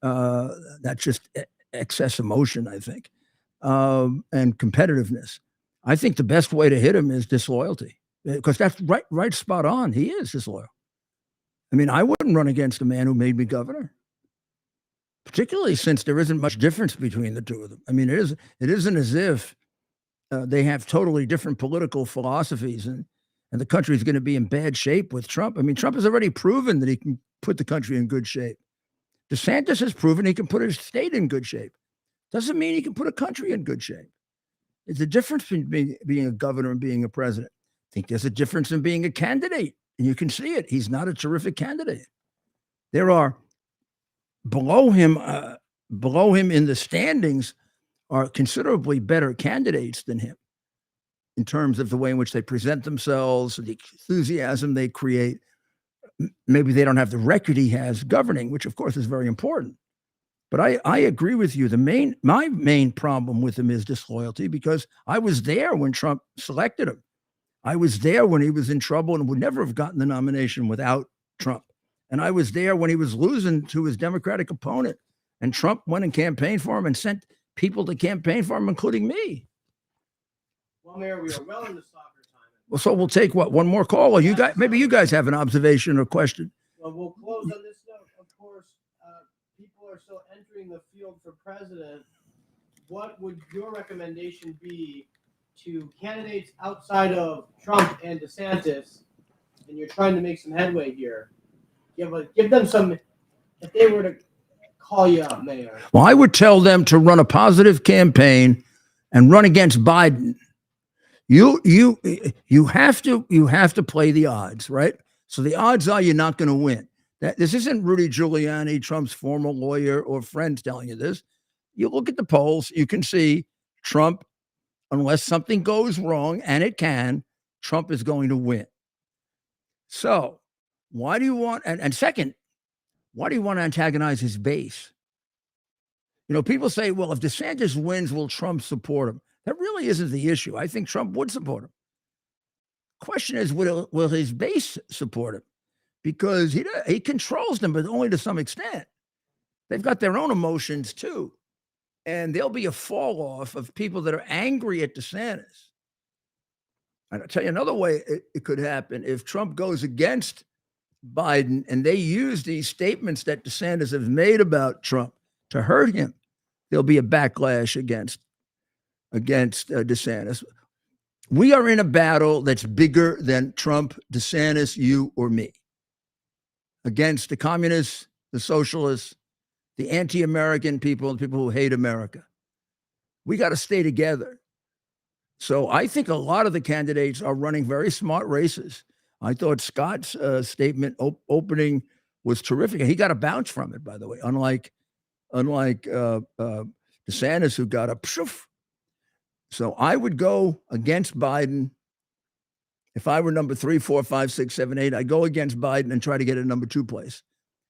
Speaker 1: That's just excess emotion, I think, and competitiveness. I think the best way to hit him is disloyalty, because that's right spot on. He is disloyal. I mean, I wouldn't run against a man who made me governor, particularly since there isn't much difference between the two of them. I mean, it isn't as if they have totally different political philosophies, and the country is going to be in bad shape with Trump. I mean, Trump has already proven that he can put the country in good shape. DeSantis has proven he can put his state in good shape. Doesn't mean he can put a country in good shape. There's a difference between being a governor and being a president. I think there's a difference in being a candidate. And you can see it. He's not a terrific candidate. There are below him in the standings are considerably better candidates than him in terms of the way in which they present themselves, the enthusiasm they create. Maybe they don't have the record he has governing, which of course is very important. But I agree with you. My main problem with him is disloyalty, because I was there when Trump selected him. I was there when he was in trouble and would never have gotten the nomination without Trump. And I was there when he was losing to his Democratic opponent. And Trump went and campaigned for him and sent people to campaign for him, including me.
Speaker 3: Well, Mayor, we are well into soccer time.
Speaker 1: Well, so we'll take one more call, or maybe you guys have an observation or question.
Speaker 3: Well, we'll close on this note. Of course, people are still entering the field for president. What would your recommendation be to candidates outside of Trump and DeSantis, and you're trying to make some headway here? Give them some, if they were to call you up, Mayor.
Speaker 1: Well, I would tell them to run a positive campaign and run against Biden. You have to play the odds, right? So the odds are you're not going to win. This isn't Rudy Giuliani, Trump's former lawyer or friend, telling you this. You look at the polls, you can see Trump, unless something goes wrong, and it can, Trump is going to win. So why do you want, and second, why do you want to antagonize his base? People say, well, if DeSantis wins, will Trump support him? That really isn't the issue. I think Trump would support him. Question is, will his base support him? Because he controls them, but only to some extent. They've got their own emotions too. And there'll be a fall off of people that are angry at DeSantis And I'll tell you another way it could happen. If Trump goes against Biden and they use these statements that DeSantis has made about Trump to hurt him, there'll be a backlash against DeSantis. We are in a battle that's bigger than Trump, DeSantis, you, or me. Against the communists, the socialists, the anti-American people, the people who hate America. We got to stay together. So I think a lot of the candidates are running very smart races. I thought Scott's statement opening was terrific. He got a bounce from it, by the way, unlike DeSantis, who got a pshoof. So I would go against Biden. If I were number 3, 4, 5, 6, 7, 8, I'd go against Biden and try to get a number 2 place.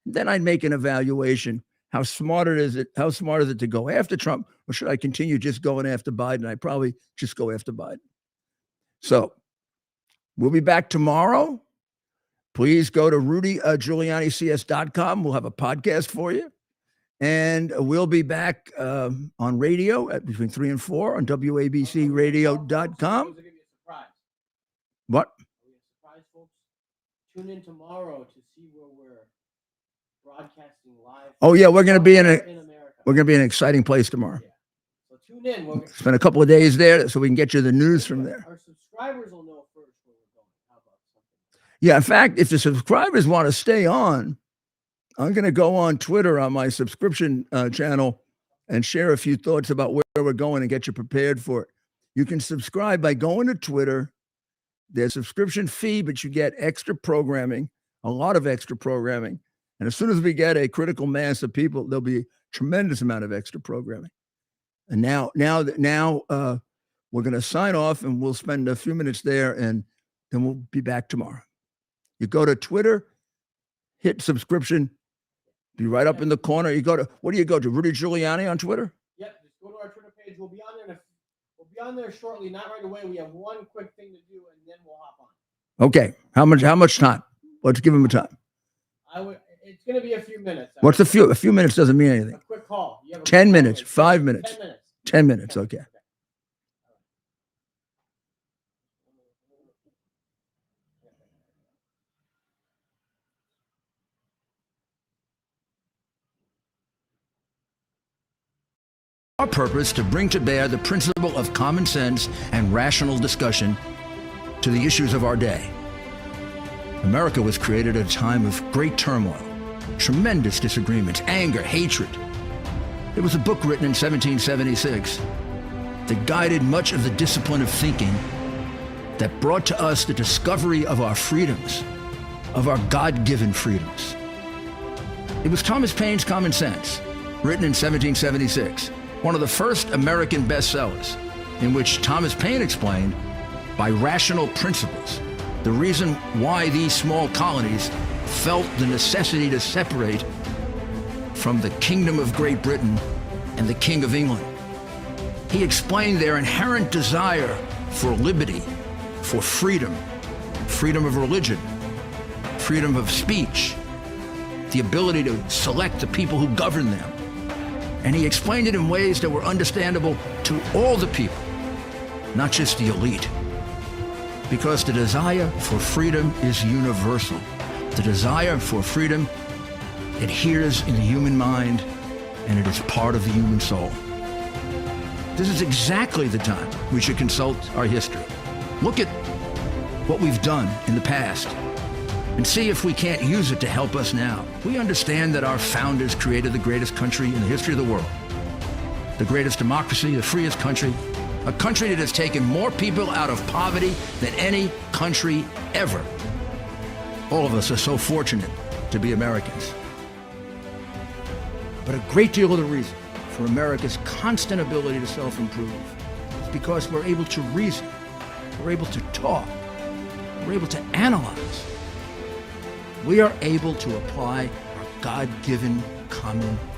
Speaker 1: Then I'd make an evaluation. How smart is it to go after Trump, or should I continue just going after Biden? I'd probably just go after Biden. So we'll be back tomorrow. Please go to RudyGiulianiCS.com. We'll have a podcast for you. And we'll be back on radio at between 3 and 4 on WABCRadio.com. What?
Speaker 3: Surprise, folks. Tune in tomorrow to see where we're broadcasting live.
Speaker 1: Oh yeah, we're going to be in
Speaker 3: America.
Speaker 1: an exciting place tomorrow.
Speaker 3: Yeah. So tune in. We'll
Speaker 1: Spend a couple of days there so we can get you the news from there.
Speaker 3: Our subscribers will know first where we're going. How about something?
Speaker 1: Yeah, in fact, if the subscribers want to stay on, I'm going to go on Twitter on my subscription channel and share a few thoughts about where we're going and get you prepared for it. You can subscribe by going to Twitter. There's a subscription fee, but you get extra programming, a lot of extra programming. And as soon as we get a critical mass of people, there'll be a tremendous amount of extra programming. And now we're going to sign off, and we'll spend a few minutes there, and then we'll be back tomorrow. You go to Twitter, hit subscription, be right up in the corner. You go to, what do you go to? Rudy Giuliani on Twitter?
Speaker 3: Yep, just go to our Twitter page. We'll be on there. We'll be on there shortly, not right away. We have one quick thing to do, and then we'll hop on.
Speaker 1: Okay. How much time? Let's give him a time.
Speaker 3: It's going to be a few minutes.
Speaker 1: What's a few? A few minutes doesn't mean anything.
Speaker 3: A quick call.
Speaker 1: 10 minutes, 5 minutes.
Speaker 3: 10 minutes.
Speaker 1: 10 minutes, okay. Our purpose to bring to bear the principle of common sense and rational discussion to the issues of our day. America was created at a time of great turmoil, tremendous disagreements, anger, hatred. There was a book written in 1776 that guided much of the discipline of thinking that brought to us the discovery of our freedoms, of our God-given freedoms. It was Thomas Paine's Common Sense, written in 1776, one of the first American bestsellers, in which Thomas Paine explained, by rational principles, the reason why these small colonies felt the necessity to separate from the Kingdom of Great Britain and the King of England. He explained their inherent desire for liberty, for freedom, freedom of religion, freedom of speech, the ability to select the people who govern them. And he explained it in ways that were understandable to all the people, not just the elite. Because the desire for freedom is universal. The desire for freedom adheres in the human mind, and it is part of the human soul. This is exactly the time we should consult our history. Look at what we've done in the past and see if we can't use it to help us now. We understand that our founders created the greatest country in the history of the world, the greatest democracy, the freest country, a country that has taken more people out of poverty than any country ever. All of us are so fortunate to be Americans. But a great deal of the reason for America's constant ability to self-improve is because we're able to reason, we're able to talk, we're able to analyze. We are able to apply our God-given common